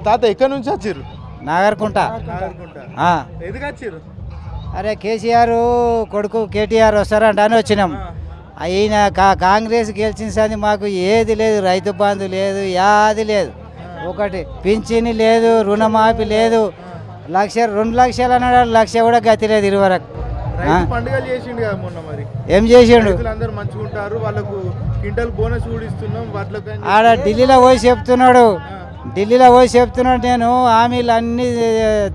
తాత ఎక్కడి నుంచి వచ్చారు? నాగర్కుంట. ఎందుకు వచ్చారు? అరే కేసీఆర్ కొడుకు కేటీఆర్ వస్తారంట అని వచ్చినాం. అయిన కాంగ్రెస్ గెలిచిన సంది మాకు ఏది లేదు, రైతు బంధు లేదు, యాది లేదు, ఒకటి పింఛని లేదు, రుణమాఫీ లేదు, 2 లక్షలు అన్నాడు, 1 లక్ష కూడా గతి లేదు ఇరువరకు. పండుగలు చేసిండు కదా మొన్న, మరి ఏం చేసిండు? అందరూ మంచుకుంటారు, వాళ్ళకు క్వింటల్ బోనస్ కూడా ఇస్తున్నాం. ఆడ ఢిల్లీలో పోయి చెప్తున్నాడు నేను హామీలు అన్నీ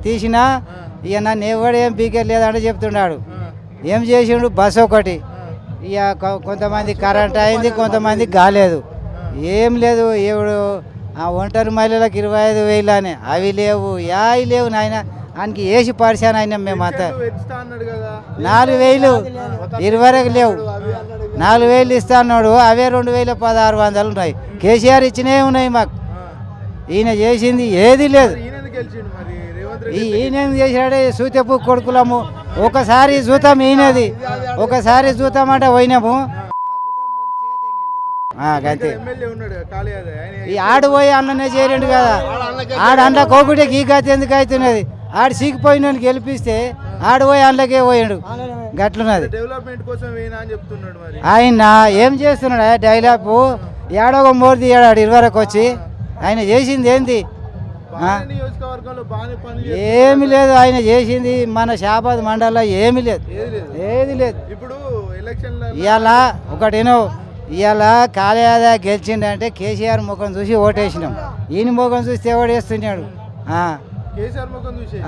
తీసినా ఇక నన్ను ఎవడేం పీకెళ్ళలేదంటే చెప్తున్నాడు. ఏం చేసిండు? బస్సు ఒకటి, ఇక కొంతమంది కరెంట్ అయింది, కొంతమంది కాలేదు, ఏం లేదు. ఎవడు ఆ ఒంటరి మహిళలకు 25,000 అని అవి లేవు, యావి లేవు నాయన. ఆయనకి వేసి పరిశాను అయినా మేమంతా. 4,000 ఇరువరకు లేవు, 4,000 ఇస్తా అన్నాడు, అవే 2,600 ఉన్నాయి. కేసీఆర్ ఇచ్చినవి ఉన్నాయి మాకు, ఈయన చేసింది ఏది లేదు. ఈయన చేసాడే సూతపు కొడుకులము. ఒకసారి చూతాం ఈయనది, ఒకసారి చూతామంటే పోయినాము అంతే. ఈ ఆడు పోయి అన్ననే చేరండు కదా, ఆడ అండ్ల కోకుటే ఈ గతి ఎందుకు అవుతున్నది? ఆడు సీకిపోయిన గెలిపిస్తే ఆడు పోయి అందులోకే పోయాడు, గట్లున్నది. ఆయన ఏం చేస్తున్నాడు? డైలాప్ ఏడో మోర్ది ఏడాడు ఇరువరకు వచ్చి ఆయన చేసింది ఏంది? ఏమి లేదు. ఆయన చేసింది మన షాబాద్ మండలంలో ఏమి లేదు, ఏది లేదు. ఇవాళ ఒకటేనో, ఇవాళ కాళయాద గెలిచిండంటే కేసీఆర్ ముఖం చూసి ఓటేసినాం. ఈయన ముఖం చూస్తే ఓటేస్తున్నాడు.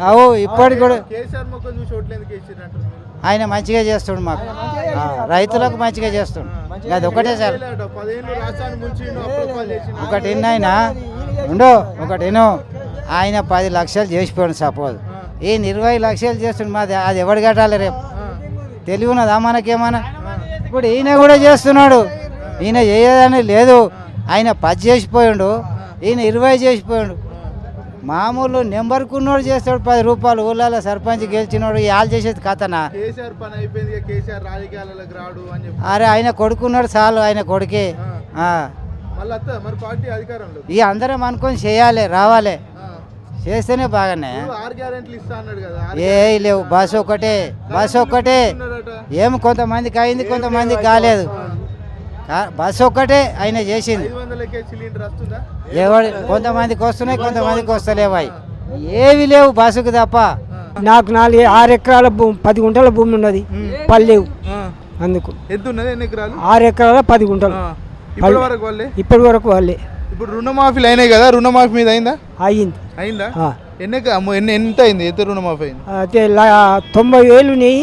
అవు ఇప్పటికి కూడా ఆయన మంచిగా చేస్తుండు, మాకు రైతులకు మంచిగా చేస్తుండు. అది ఒకటే సార్. ఒకటి ఆయన ఒకటేనో, ఆయన 10 లక్షలు చేసిపోయాడు. సపోజ్ ఈయన 20 లక్షలు చేస్తుండు. మాది అది ఎవడు కట్టాలి రేపు? తెలివి ఉన్నదా మనకేమన్నా? ఇప్పుడు ఈయన కూడా చేస్తున్నాడు. ఈయన చేయదని లేదు, ఆయన 10 చేసిపోయాడు, ఈయన 20 చేసిపోయాడు. మామూలు నెంబర్కున్నోడు చేస్తాడు 10 రూపాయలు. ఊళ్ళలో సర్పంచ్ గెలిచినోడు వాళ్ళు చేసేది కథనా? అరే ఆయన కొడుకున్నాడు చాలు, ఆయన కొడుకే. ఇక అందరం అనుకొని చేయాలి, రావాలి, చేస్తేనే బాగానే. ఏ లేవు, బస్సు ఒక్కటే. ఏమి కొంతమందికి అయింది, కొంతమందికి కాలేదు. బస్సు ఒక్కటే ఆయన చేసింది. ఎవరు కొంతమందికి వస్తున్నాయి, కొంతమందికి వస్తలేవాయి, ఏవి లేవు బస్సుకు తప్ప. నాకు 6 ఎకరాల 10 గుంటల భూమి ఉన్నది, పల్లెవు. అందుకు 6 ఎకరాల 10 గుంటలు ఇప్పటి వరకు వాళ్ళే. ఇప్పుడు రుణమాఫీలు అయినాయి కదా, రుణమాఫీ మీద అయిందా? అయిందా? ఎంత అయింది? ఎంత రుణమాఫీ అయింది? అయితే 90,000 ఉన్నాయి.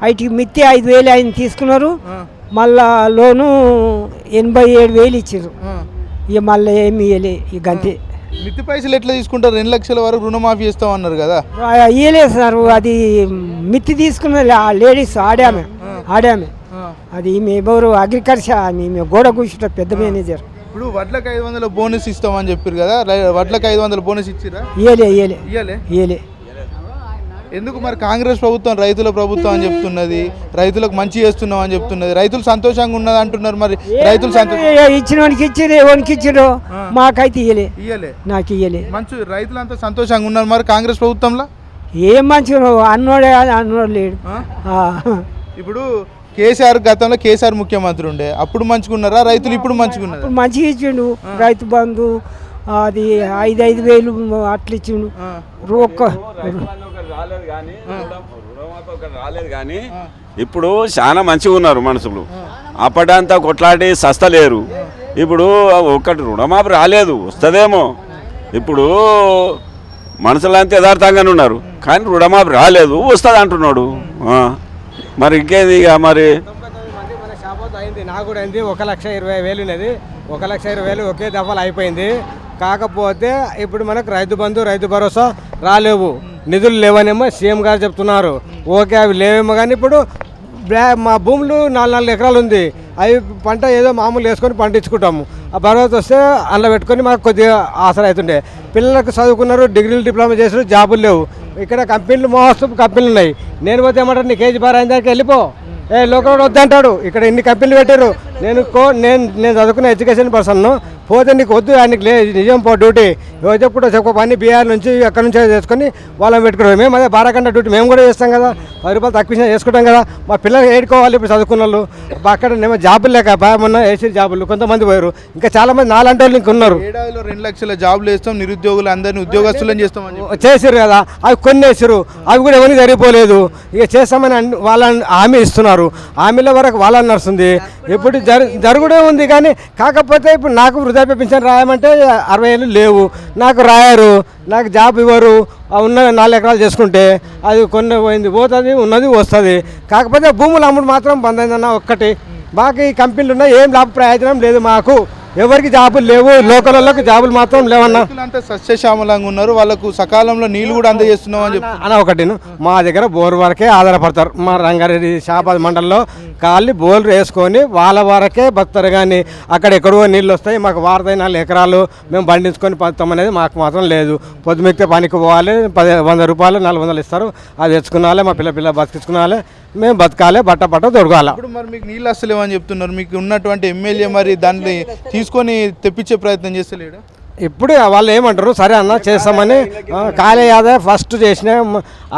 వాటికి మిత్తి 5,000 ఆయన తీసుకున్నారు. మళ్ళా లోను 87,000 ఇచ్చారు. ఇక మళ్ళీ ఏమి ఇవ్వలే. ఇక అంతే. మిత్తి పైసలు ఎట్లా తీసుకుంటారు? 2 లక్షల వరకు రుణమాఫీ చేస్తాం అన్నారు కదా. ఇవ్వలేదు సార్. అది మిత్తి తీసుకున్న లేడీస్ ఆడామే. అది ఎవరు అగ్రికల్చర్ మేము గోడ కూర్చుంట పెద్ద మేనేజర్. ఇప్పుడు వడ్లకు 500 బోనస్ ఇస్తామని చెప్పారు కదా, వడ్లకు 500 బోనస్ ఇచ్చిరా? ఇయ్యలే. ఎందుకు మరి? కాంగ్రెస్ ప్రభుత్వం రైతుల ప్రభుత్వం అని చెప్తున్నది, రైతులకు మంచి చేస్తున్నాం అని చెప్తున్నది, రైతులు సంతోషంగా ఉన్నది అంటున్నారు. మరి రైతులు ఇచ్చిన వానికి ఇచ్చారు, ఎవరికి ఇచ్చారు? మాకైతే ఇయ్యలే. నాకు ఇయ్యలే. మంచి రైతులంతా సంతోషంగా ఉన్నారు మరి కాంగ్రెస్ ప్రభుత్వంలో. ఏం మంచిగా అన్నోడు లేడు. ఇప్పుడు కేసీఆర్ గతంలో కేసీఆర్ ముఖ్యమంత్రి ఉండే, అప్పుడు మంచిగున్నారా రైతులు? ఇప్పుడు మంచిగున్నారు. మంచిగా ఇచ్చిండు రైతు బంధు, అది 5,000 అట్లా ఇచ్చిండు. రాలేదు కానీ ఇప్పుడు చాలా మంచిగా ఉన్నారు మనుషులు. అప్పటంతా కొట్లాడి సస్తలేరు. ఇప్పుడు ఒక్కటి రుణమాఫీ రాలేదు, వస్తుందేమో. ఇప్పుడు మనుషులంతా యథార్థంగానే ఉన్నారు, కానీ రుణమాఫీ రాలేదు, వస్తుంది అంటున్నాడు. మరి ఇంకేది? ఇక మరి అయింది, నాకు కూడా అయింది. 1,20,000 ఉన్నది. 1,20,000 ఒకే దఫాలు అయిపోయింది. కాకపోతే ఇప్పుడు మనకు రైతు బంధు, రైతు భరోసా రాలేవు, నిధులు లేవనేమో సీఎం గారు చెప్తున్నారు. ఓకే, అవి లేవేమో. కానీ ఇప్పుడు మా భూములు 4 ఎకరాలు ఉంది, అవి పంట ఏదో మామూలు వేసుకొని పండించుకుంటాము. ఆ భరోసా వస్తే అందులో పెట్టుకొని మాకు కొద్దిగా ఆసరా అవుతుండే. పిల్లలకు చదువుకున్నారు, డిగ్రీలు డిప్లొమా చేసారు, జాబులు లేవు. ఇక్కడ కంపెనీలు మోస్తూ కంపెనీలు ఉన్నాయి. నేను పోతే ఏమంటారు, నీ కేజీ బార్ అయిన దానికి వెళ్ళిపో, లోకల్ వద్దంటాడు. ఇక్కడ ఇన్ని కంపెనీలు పెట్టారు. నేను చదువుకున్న ఎడ్యుకేషన్ పర్సన్ను. పోతే నీకు వద్దు ఆయనకి నిజం పో డ్యూటీ చెప్పుకుంటూ చెప్ప పని బీఆర్ నుంచి అక్కడ నుంచి చేసుకొని వాళ్ళని పెట్టుకున్నాం. మేము అదే 12 గంటల డ్యూటీ మేము కూడా చేస్తాం కదా, 10 రూపాయలు తక్కువ చేసుకుంటాం కదా. మా పిల్లలు ఏడుకోవాలి ఇప్పుడు చదువుకున్న వాళ్ళు. అక్కడ ఏమో జాబులు లేక మొన్న వేసి జాబులు కొంతమంది పోయారు, ఇంకా చాలా మంది నాలంటి వాళ్ళు ఇంకా ఉన్నారు. ఏడాదిలో 2 లక్షల జాబులు వేస్తాం, నిరుద్యోగులు అందరినీ ఉద్యోగస్తులను చేస్తామని చేసారు కదా, అవి కొన్ని వేసారు, అవి కూడా ఎవరికి సరిపోలేదు. ఇక చేస్తామని వాళ్ళని హామీ ఇస్తున్నారు, హామీల వరకు వాళ్ళని నడుస్తుంది. ఇప్పుడు జరుగుడే ఉంది కానీ కాకపోతే ఇప్పుడు నాకు వృద్ధాప్య పింఛన్ రాయమంటే 60 ఏళ్ళు లేవు, నాకు రాయారు, నాకు జాబ్ ఇవ్వరు. ఉన్న 4 ఎకరాలు చేసుకుంటే అది కొన్ని పోయింది పోతుంది, ఉన్నది వస్తుంది. కాకపోతే భూములు అమ్ముడు మాత్రం బంద్ అయిందన్న ఒక్కటి. బాకీ కంపెనీలు ఉన్నాయి, ఏం లాభ ప్రయోజనం లేదు మాకు, ఎవరికి జాబులు లేవు, లోకల్ వాళ్ళకి జాబులు మాత్రం లేవన్నా. రైతులంతా సస్యశ్యామలంగా ఉన్నారు, వాళ్ళకు సకాలంలో నీళ్లు కూడా అందజేస్తున్నాం అని చెప్పి అన్న ఒకటి మా దగ్గర బోర్ వరకే ఆధారపడతారు. మా రంగారెడ్డి షాబాద్ మండలంలో కాళ్ళు బోర్లు వేసుకొని వాళ్ళ వరకే బతారు, కానీ అక్కడ ఎక్కడో నీళ్ళు వస్తాయి. మాకు వారదై 4 ఎకరాలు మేము పండించుకొని పడతాం అనేది మాకు మాత్రం లేదు. పొద్దుమిక్తే పనికి పోవాలి, 100 రూపాయలు 400 ఇస్తారు, అది తెచ్చుకున్నాలి, మా పిల్ల బతికించుకున్నాలి, మేము బతకాలి, బట్ట తొడగాలి. ఇప్పుడు మరి మీకు నీళ్ళు వస్తలేవని చెప్తున్నారు, మీకు ఉన్నటువంటి ఎమ్మెల్యే మరి దాన్ని తీసుకొని తెప్పించే ప్రయత్నం చేస్తలేడు. ఇప్పుడు వాళ్ళు ఏమంటారు, సరే అన్న చేస్తామని కాళీ యాదవ్ ఫస్ట్ చేసిన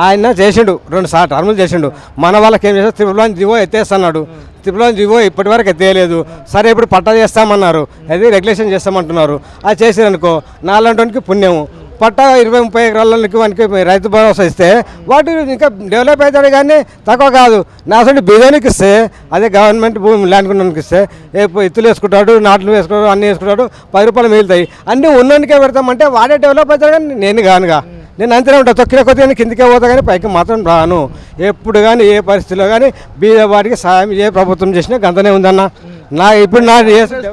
ఆయన చేసిండు, 2 టర్ములు చేసిండు. మన వాళ్ళకి ఏం చేస్తారు, త్రిపులని జీవో ఎత్తేస్తున్నాడు, త్రిపులని జీవో ఇప్పటి వరకు ఎత్తేయలేదు. సరే ఇప్పుడు పట్టా చేస్తామన్నారు, అది రెగ్యులేషన్ చేస్తామంటున్నారు. అది చేసారనుకో నాలంటి పుణ్యము. పట్టా 20-30 ఎకరాలకి వానికి రైతు భరోసా ఇస్తే వాటి ఇంకా డెవలప్ అవుతాడు, కానీ తక్కువ కాదు. నా అసలు బీజానికి ఇస్తే అదే గవర్నమెంట్ భూమి ల్యాండ్ కొనడానికి ఇస్తే ఎత్తులు వేసుకుంటాడు, నాట్లు వేసుకుంటాడు, అన్నీ వేసుకుంటాడు, 10 రూపాయలు మిగులుతాయి. అన్నీ ఉన్నోనికే పెడతామంటే వాడే డెవలప్ అవుతాడు, కానీ నేను కానుగా నేను అంతనే ఉంటాను. తొక్కిన కొద్దిగా కిందికే పోతా, కానీ పైకి మాత్రం రాను. ఎప్పుడు కానీ ఏ పరిస్థితిలో కానీ బీద వాడికి సాయం ఏ ప్రభుత్వం చేసినా గంతనే ఉందన్న. ఇప్పుడు నా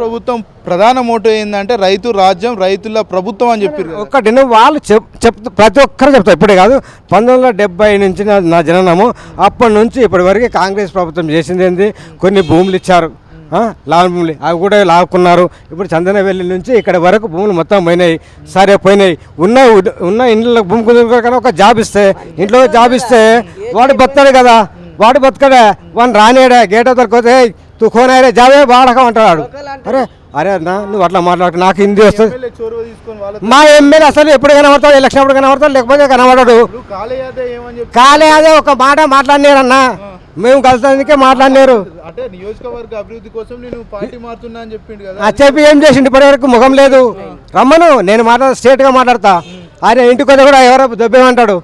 ప్రభుత్వం ప్రధాన మోటో ఏంటంటే రైతు రాజ్యం, రైతుల ప్రభుత్వం అని చెప్పారు. ఒక్కటి వాళ్ళు చెప్తా, ప్రతి ఒక్కరు చెప్తారు. ఇప్పుడే కాదు, 1970 నుంచి నా జననము, అప్పటి నుంచి ఇప్పటి వరకు కాంగ్రెస్ ప్రభుత్వం చేసింది ఏంది, కొన్ని భూములు ఇచ్చారు, లాభ భూములు, అవి కూడా లాక్కున్నారు. ఇప్పుడు చందనవెల్లి నుంచి ఇక్కడ వరకు భూములు మొత్తం పోయినాయి. సరే పోయినాయి, ఉన్న ఇంట్లో భూమి కుదురుకొని ఒక జాబ్ ఇస్తే, ఇంట్లో జాబ్ ఇస్తే వాడు బతకాడు కదా, వాడు బతకడే, వాడిని రానేడా గేట్ దొరికితే తుకోనారే జాబే వాడకం అంటాడు. అరే అన్న నువ్వు అట్లా మాట్లాడు, నాకు హిందీ వస్తుంది. మా ఎమ్మెల్యే అసలు ఎప్పుడు కనబడతాడు, ఎలక్షన్ అప్పుడు కనబడతాడు, లేకపోతే కనబడడు. కాలే అదే ఒక మాట మాట్లాడినారన్నా, మేము కలిసానికే మాట్లాడినారు. అంటే నియోజకవర్గ అభివృద్ధి కోసం నేను పార్టీ మారుతున్నా అని చెప్పిండు కదా, చెప్పి ఏం చేసిండు, ఇప్పటి వరకు ముఖం లేదు. రమ్మను, నేను స్ట్రేట్గా మాట్లాడతా. ఆయన ఇంటికి వద్ద కూడా ఎవరో దెబ్బేమంటాడు,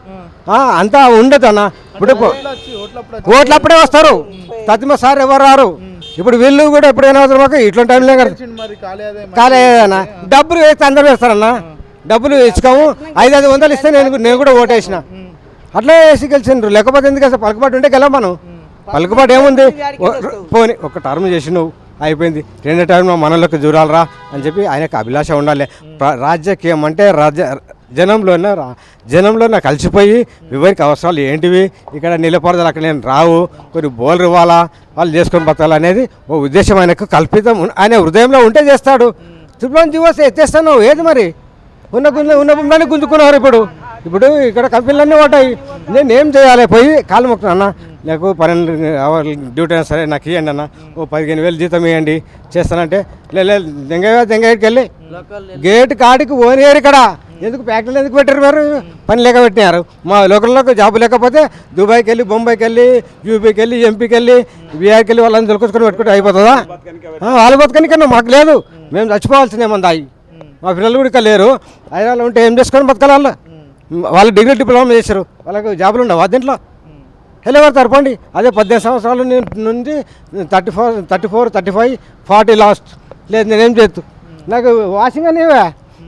అంతా ఉండదు అన్న. ఇప్పుడు ఓట్లప్పుడే వస్తారు, తతిమ సార్ ఎవరు రారు. ఇప్పుడు వీళ్ళు కూడా ఎప్పుడైనా అవసరం మాకు ఇట్లాంటి టైంలో కాలేదన్నా. డబ్బులు వేస్తే అందరూ వేస్తారన్నా, డబ్బులు ఇచ్చుకోము. 500 ఇస్తే నేను కూడా ఓటేసిన, అట్లా వేసి గెలిచిండ్రు. లేకపోతే ఎందుకు అసలు పలుకుబాటు ఉంటే గెలవ మనం. పలుకుబాటు ఏముంది, పోనీ ఒక టర్మ్ చేసి నువ్వు అయిపోయింది, 2వ టర్మ్ మనలోకి చూడాలరా అని చెప్పి ఆయనకు అభిలాష ఉండాలి. రాజకీయం అంటే జనంలోనే కలిసిపోయి ఎవరికి అవసరాలు ఏంటివి, ఇక్కడ నిలబడదాలు అక్కడ నేను రావు, కొన్ని బోర్లు ఇవ్వాలా, వాళ్ళు చేసుకొని బతకాలి అనేది ఓ ఉద్దేశం ఆయనకు కల్పితం. ఆయన హృదయంలో ఉంటే చేస్తాడు. త్రిపురం జీవోస్తే ఎత్తేస్తాను ఏది మరి, ఉన్న భూమిలోనే గుంజుకున్నారు. ఇప్పుడు ఇక్కడ కంపెనీలన్నీ ఉంటాయి, నేను ఏం చేయాలి, పోయి కాలు మొక్కుతున్నా అన్న, నాకు 12 అవర్ల డ్యూటీ అయినా సరే నాకు ఇవ్వండి అన్న, ఓ 15,000 జీతం ఇవ్వండి చేస్తానంటే దెంగయ్యకి వెళ్ళి గేట్ కాడికి ఓనేరు. ఇక్కడ ఎందుకు ఫ్యాక్టరీలు ఎందుకు పెట్టారు, మీరు పని లేక పెట్టినారు. మా లోకల్లోకి జాబు లేకపోతే దుబాయ్కి వెళ్ళి, బొంబాయికి వెళ్ళి, యూపీకి వెళ్ళి, ఎంపీకి వెళ్ళి, బీఆర్కి వెళ్ళి వాళ్ళని దొరుకుని పెట్టుకుంటే అయిపోతుందా? వాళ్ళు బతకనికన్నా మాకు లేదు, మేము చచ్చిపోవాల్సిందే మంది అయ్యి. మా పిల్లలు కూడా ఇక్కడ లేరు, హైదరాబాద్లో ఉంటే ఏం చేసుకొని బతకాలి. వాళ్ళు డిగ్రీ డిప్లొమా చేశారు, వాళ్ళకి జాబులు ఉండవు దీంట్లో వెళ్ళేవారు పోండి. అదే 18 సంవత్సరాల నుండి 34, 35, 40 లాస్ట్. లేదు నేనేం చేస్తూ, నాకు వాషింగ్ అనేవే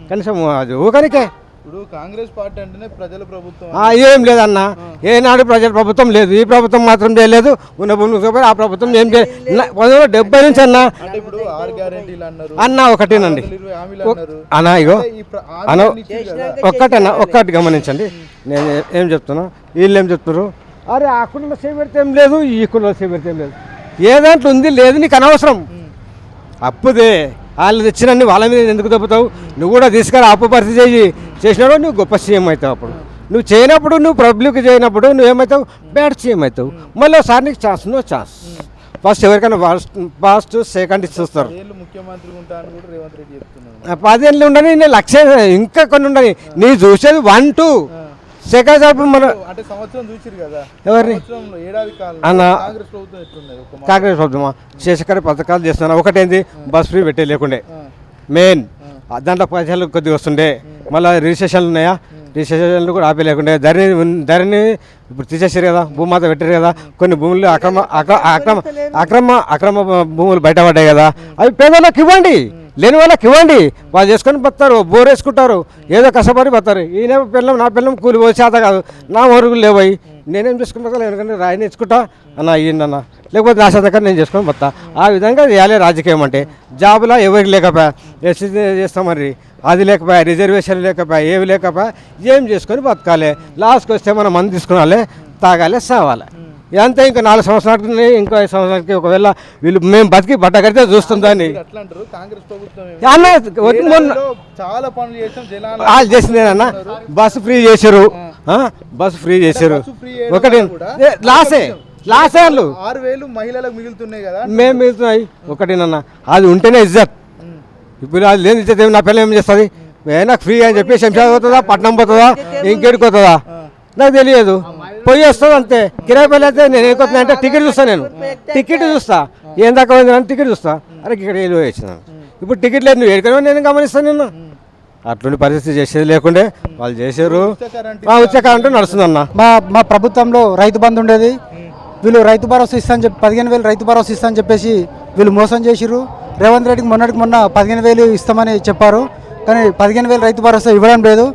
కనీసం అది ఊకనికే. ఇప్పుడు కాంగ్రెస్ పార్టీ అంటేనే ప్రజల ప్రభుత్వం, ఏం లేదన్న, ఏనాడు ప్రజల ప్రభుత్వం లేదు. ఈ ప్రభుత్వం మాత్రం చేయలేదు, ఉన్న భూమి ఆ ప్రభుత్వం ఏం చేయలేదు. 1970 నుంచి అన్న ఒకటేనండి అన్న. ఇగో అన్న ఒక్కటి గమనించండి, నేను ఏం చెప్తున్నా, వీళ్ళు ఏం చెప్తున్నారు, అరే ఆ కుళ్ళలో చేపెడితే ఏం లేదు, ఈ కుళ్ళలో చేపెడితే ఏం లేదు. ఏ దాంట్లో ఉంది లేదు, నీకు అనవసరం. అప్పుదే వాళ్ళు తెచ్చినన్ని వాళ్ళ మీద ఎందుకు దెబ్బతావు, నువ్వు కూడా తీసుకురా అప్పు పరిస్థితి చేసినాడు, నువ్వు గొప్ప సీఎం అవుతావు. అప్పుడు నువ్వు చేయనప్పుడు, నువ్వు పబ్లిక్ చేయనప్పుడు నువ్వు ఏమవుతావు, బ్యాడ్ సీఎం అవుతావు. మళ్ళీ ఒకసారి నీకు ఛాన్స్, నో ఛాన్స్. ఫస్ట్ ఎవరికైనా ఫస్ట్ సెకండ్ చూస్తారు. ఏళ్ళు ముఖ్యమంత్రి ఉంటా అని కూడా రేవంత్ రెడ్డి చెప్తున్నాడు. 10 ఏళ్ళు ఉండని, నేను లక్ష ఇంకా కొన్ని ఉండని, నీ చూసేది 1, 2 సెకండ్ మన అంటే సంవత్సరం చూసిరు కదా, ఎవరిని సంవత్సరంలో ఏడాది కాలం అన్న కాంగ్రెస్ ప్రభుత్వం ఎట్లున్నది? ఒక మాట. కాంగ్రెస్ ప్రభుత్వమా చేసే పథకాలు చేస్తున్నా. ఒకటేంది బస్ ఫ్రీ పెట్టే లేకుండే మెయిన్, దాంట్లో పైసలు కొద్దిగా వస్తుండే. మళ్ళీ రిజిస్ట్రేషన్లు ఉన్నాయా, రిజిస్ట్రేషన్లు కూడా ఆపేయలేకుండే. ధరణి ఇప్పుడు తీసేసారు కదా, భూమాత పెట్టారు కదా, కొన్ని భూములు అక్రమ భూములు బయటపడ్డాయి కదా, అవి పేదలకు ఇవ్వండి, లేని వాళ్ళకి ఇవ్వండి, వాళ్ళు చేసుకొని బతారు, బోర్ వేసుకుంటారు, ఏదో కష్టపడి బతారు. ఈయన పిల్లం నా పిల్లం కూలి పోసే చేత కాదు, నా ఊరుగులు లేవయి, నేనేం చేసుకుంటా, ఎందుకంటే రాయి నేర్చుకుంటా అన్న అయ్యిందన్న, లేకపోతే నా శాతం నేను చేసుకొని బతా. ఆ విధంగా చేయాలి రాజకీయం అంటే. జాబులా ఎవరికి లేకపోయా, ఎస్సీ చేస్తామని అది లేకపోయా, రిజర్వేషన్ లేకపోయా, ఏవి లేకపోయా, ఏం చేసుకొని బతకాలి. లాస్ట్కి వస్తే మనం మంది తీసుకున్నాలే, తాగాలి, సావాలి. ఇదంతా ఇంకా 4 సంవత్సరాలకి, ఇంకో 5 సంవత్సరాలకి ఒకవేళ వీళ్ళు మేము బతికి బట్ట కడితే చూస్తాం దాన్ని. అట్లా అంటారు కాంగ్రెస్ ప్రభుత్వం చాలా పనులు చేస్తాం, జనాలు వాళ్ళు చేసిందేనన్న బస్సు ఫ్రీ చేశారు, బస్సు ఫ్రీ చేశారు. ఒకటి లాసే వాళ్ళు 6,000 మహిళలకు మిగులుతున్నాయి కదా. మేము మిగులుతున్నాయి ఒకటేనన్నా, అది ఉంటేనే ఇజ్జత్. ఇప్పుడు అది లేని ఇజ్జత్ ఏమి, నా పిల్లలు ఏం చేస్తుంది, నాకు ఫ్రీ అని చెప్పి శంషాబాద్ పోతుందా, పట్నం పోతుందా, ఇంకేడికి పోతుందా నాకు తెలియదు, పోయి వస్తుంది అంతే. కిరాయి పని అయితే నేను ఏకొస్తున్నా అంటే టికెట్ చూస్తాను, నేను టికెట్ చూస్తా, ఏం దాకా పోయిందని టికెట్ చూస్తా, అరే ఇక్కడ వెళ్ళి వచ్చినాను. ఇప్పుడు టికెట్ లేదు, నువ్వు ఏడుకనే నేను గమనిస్తాను. నేను అటువంటి పరిస్థితి చేసేది లేకుండే వాళ్ళు చేశారు. ఉచిత కరెంటు నడుస్తుందన్న. మా ప్రభుత్వంలో రైతు బంధు ఉండేది, వీళ్ళు రైతు భరోసా ఇస్తా అని చెప్పి 15,000 రైతు భరోసా ఇస్తా అని చెప్పేసి వీళ్ళు మోసం చేసిర్రు. రేవంత్ రెడ్డికి మొన్న 15,000 ఇస్తామని చెప్పారు, కానీ 15,000 రైతు భరోసా ఇవ్వడం లేదు.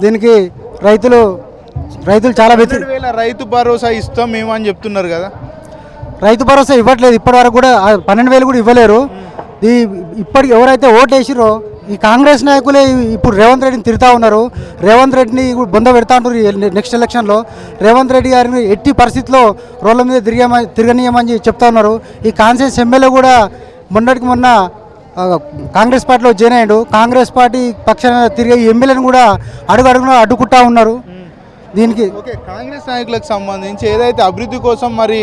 దీనికి రైతులు చాలా 12,000 రైతు భరోసా ఇస్తాం మేము అని చెప్తున్నారు కదా. రైతు భరోసా ఇవ్వట్లేదు, ఇప్పటివరకు కూడా 12,000 కూడా ఇవ్వలేరు. ఇప్పటికి ఎవరైతే ఓటు వేసిరో ఈ కాంగ్రెస్ నాయకులే ఇప్పుడు రేవంత్ రెడ్డిని తిరుగుతూ ఉన్నారు. రేవంత్ రెడ్డిని బొంద పెడతా ఉంటారు. నెక్స్ట్ ఎలక్షన్లో రేవంత్ రెడ్డి గారిని ఎట్టి పరిస్థితిలో రోడ్ల మీద తిరగనీయమని చెప్తా ఉన్నారు. ఈ కాన్సెన్స్ ఎమ్మెల్యే కూడా మొన్న కాంగ్రెస్ పార్టీలో జాయిన్ అయ్యాడు. కాంగ్రెస్ పార్టీ పక్షాన తిరిగే ఎమ్మెల్యేని కూడా అడుగున అడ్డుకుంటా ఉన్నారు. దీనికి ఓకే, కాంగ్రెస్ నాయకులకు సంబంధించి ఏదైతే అభివృద్ధి కోసం మరి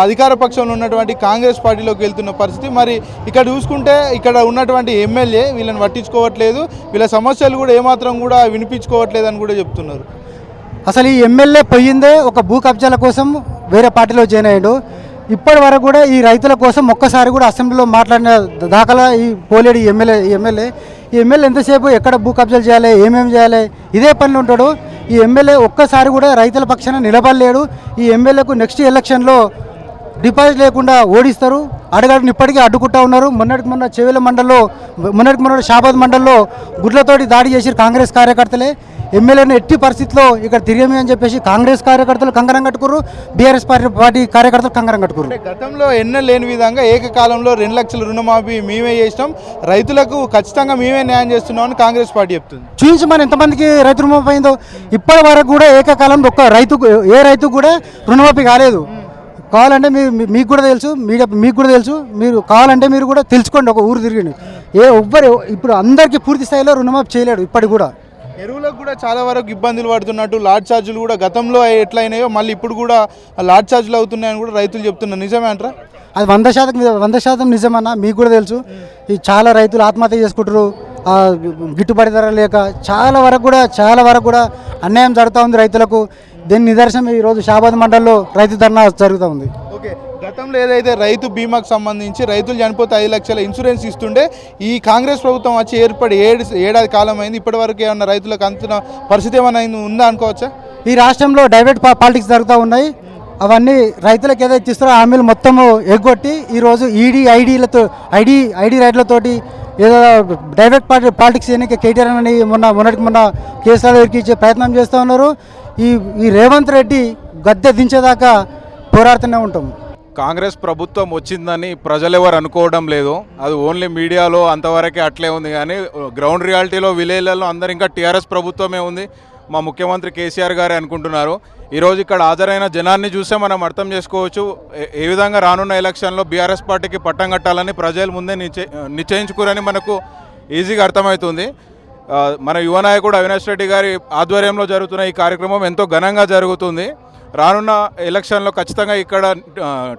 అధికార పక్షంలో ఉన్నటువంటి కాంగ్రెస్ పార్టీలోకి వెళ్తున్న పరిస్థితి, మరి ఇక్కడ చూసుకుంటే ఇక్కడ ఉన్నటువంటి ఎమ్మెల్యే వీళ్ళని పట్టించుకోవట్లేదు, వీళ్ళ సమస్యలు కూడా ఏమాత్రం కూడా వినిపించుకోవట్లేదు అని కూడా చెప్తున్నారు. అసలు ఈ ఎమ్మెల్యే పోయిందే ఒక భూ కబ్జాల కోసం వేరే పార్టీలో జాయిన్ అయ్యాడు. ఇప్పటి వరకు కూడా ఈ రైతుల కోసం ఒక్కసారి కూడా అసెంబ్లీలో మాట్లాడిన దాఖలా ఈ పోలేడు ఈ ఎమ్మెల్యే ఎంతసేపు ఎక్కడ భూ కబ్జాలు చేయాలి, ఏమేమి చేయాలి, ఇదే పనిలో ఉంటాడు. ఈ ఎమ్మెల్యే ఒక్కసారి కూడా రైతుల పక్షాన నిలబడలేడు. ఈ ఎమ్మెల్యేకు నెక్స్ట్ ఎలక్షన్లో డిపాజిట్ లేకుండా ఓడిస్తారు. అడగడిని ఇప్పటికీ అడ్డుకుంటా ఉన్నారు. మొన్న చెవేల మండల్లో షాబాద్ మండల్లో గుడ్లతోటి దాడి చేసి కాంగ్రెస్ కార్యకర్తలే ఎమ్మెల్యేని ఎట్టి పరిస్థితిలో ఇక్కడ తిరిగేమి అని చెప్పేసి కాంగ్రెస్ కార్యకర్తలు కంగరం కట్టుకుర్రు, బీఆర్ఎస్ పార్టీ కార్యకర్తలు కంగరం కట్టుకుర్రు. గతంలో ఎన్నో లేని విధంగా ఏకకాలంలో 2 లక్షల రుణమాఫీ మేమే చేసినాం, రైతులకు ఖచ్చితంగా మేమే న్యాయం చేస్తున్నాం అని కాంగ్రెస్ పార్టీ చెప్తుంది. చూపించమని ఎంతమందికి రైతు రుణమాఫీ అయిందో. ఇప్పటి వరకు కూడా ఏకకాలంలో ఒక్క ఏ రైతు కూడా రుణమాఫీ కాలేదు. కావాలంటే మీకు కూడా తెలుసు, మీకు కూడా తెలుసు, మీరు కావాలంటే మీరు కూడా తెలుసుకోండి. ఒక ఊరు తిరిగి ఇప్పుడు అందరికీ పూర్తి స్థాయిలో రుణమాఫీ చేయలేడు. ఇప్పటికి కూడా ఎరువులకు కూడా చాలా వరకు ఇబ్బందులు పడుతున్నట్టు, లాడ్ ఛార్జీలు కూడా గతంలో ఎట్లయినాయో మళ్ళీ ఇప్పుడు కూడా లాడ్ ఛార్జీలు అవుతున్నాయని కూడా రైతులు చెప్తున్నారు. నిజమే అంటారా? అది 100% నిజమన్నా. మీకు కూడా తెలుసు, ఈ చాలా రైతులు ఆత్మహత్య చేసుకుంటారు గిట్టుబాటు ధర లేక. చాలా వరకు కూడా అన్యాయం జరుగుతూ ఉంది రైతులకు. దీని నిదర్శనం ఈరోజు షాబాద్ మండల్లో రైతు ధర్నా జరుగుతూ ఉంది. ఓకే, గతంలో ఏదైతే రైతు బీమాకు సంబంధించి రైతులు చనిపోతే 5 లక్షల ఇన్సూరెన్స్ ఇస్తుండే, ఈ కాంగ్రెస్ ప్రభుత్వం వచ్చి ఏర్పడి ఏడాది కాలం అయింది. ఇప్పటి వరకు ఏమన్నా రైతులకు అంతున్న పరిస్థితి ఏమైనా ఉందా అనుకోవచ్చా? ఈ రాష్ట్రంలో డైవర్ట్ పాలిటిక్స్ జరుగుతూ ఉన్నాయి. అవన్నీ రైతులకు ఏదైతే ఇస్తారో హామీలు మొత్తము ఎగ్గొట్టి ఈరోజు ఐడి రైట్లతోటి ఏదో డైవర్ట్ పాలిటిక్స్ చేయడానికి కేటీఆర్ అని మొన్న కేసులలో ఇరికిచ్చే ప్రయత్నం చేస్తూ ఉన్నారు. ఈ రేవంత్ రెడ్డి గద్దె దించేదాకా పోరాడుతూనే ఉంటాం. కాంగ్రెస్ ప్రభుత్వం వచ్చిందని ప్రజలెవరు అనుకోవడం లేదు. అది ఓన్లీ మీడియాలో అంతవరకే అట్లే ఉంది, కానీ గ్రౌండ్ రియాలిటీలో విలేజ్లలో అందరు ఇంకా టీఆర్ఎస్ ప్రభుత్వమే ఉంది, మా ముఖ్యమంత్రి కేసీఆర్ గారే అనుకుంటున్నారు. ఈరోజు ఇక్కడ హాజరైన జనాన్ని చూస్తే మనం అర్థం చేసుకోవచ్చు ఏ విధంగా రానున్న ఎలక్షన్లో బీఆర్ఎస్ పార్టీకి పట్టం కట్టాలని ప్రజల ముందే నిశ్చయించుకోరని మనకు ఈజీగా అర్థమవుతుంది. మన యువ నాయకుడు అవినాష్ రెడ్డి గారి ఆధ్వర్యంలో జరుగుతున్న ఈ కార్యక్రమం ఎంతో ఘనంగా జరుగుతుంది. రానున్న ఎలక్షన్లో ఖచ్చితంగా ఇక్కడ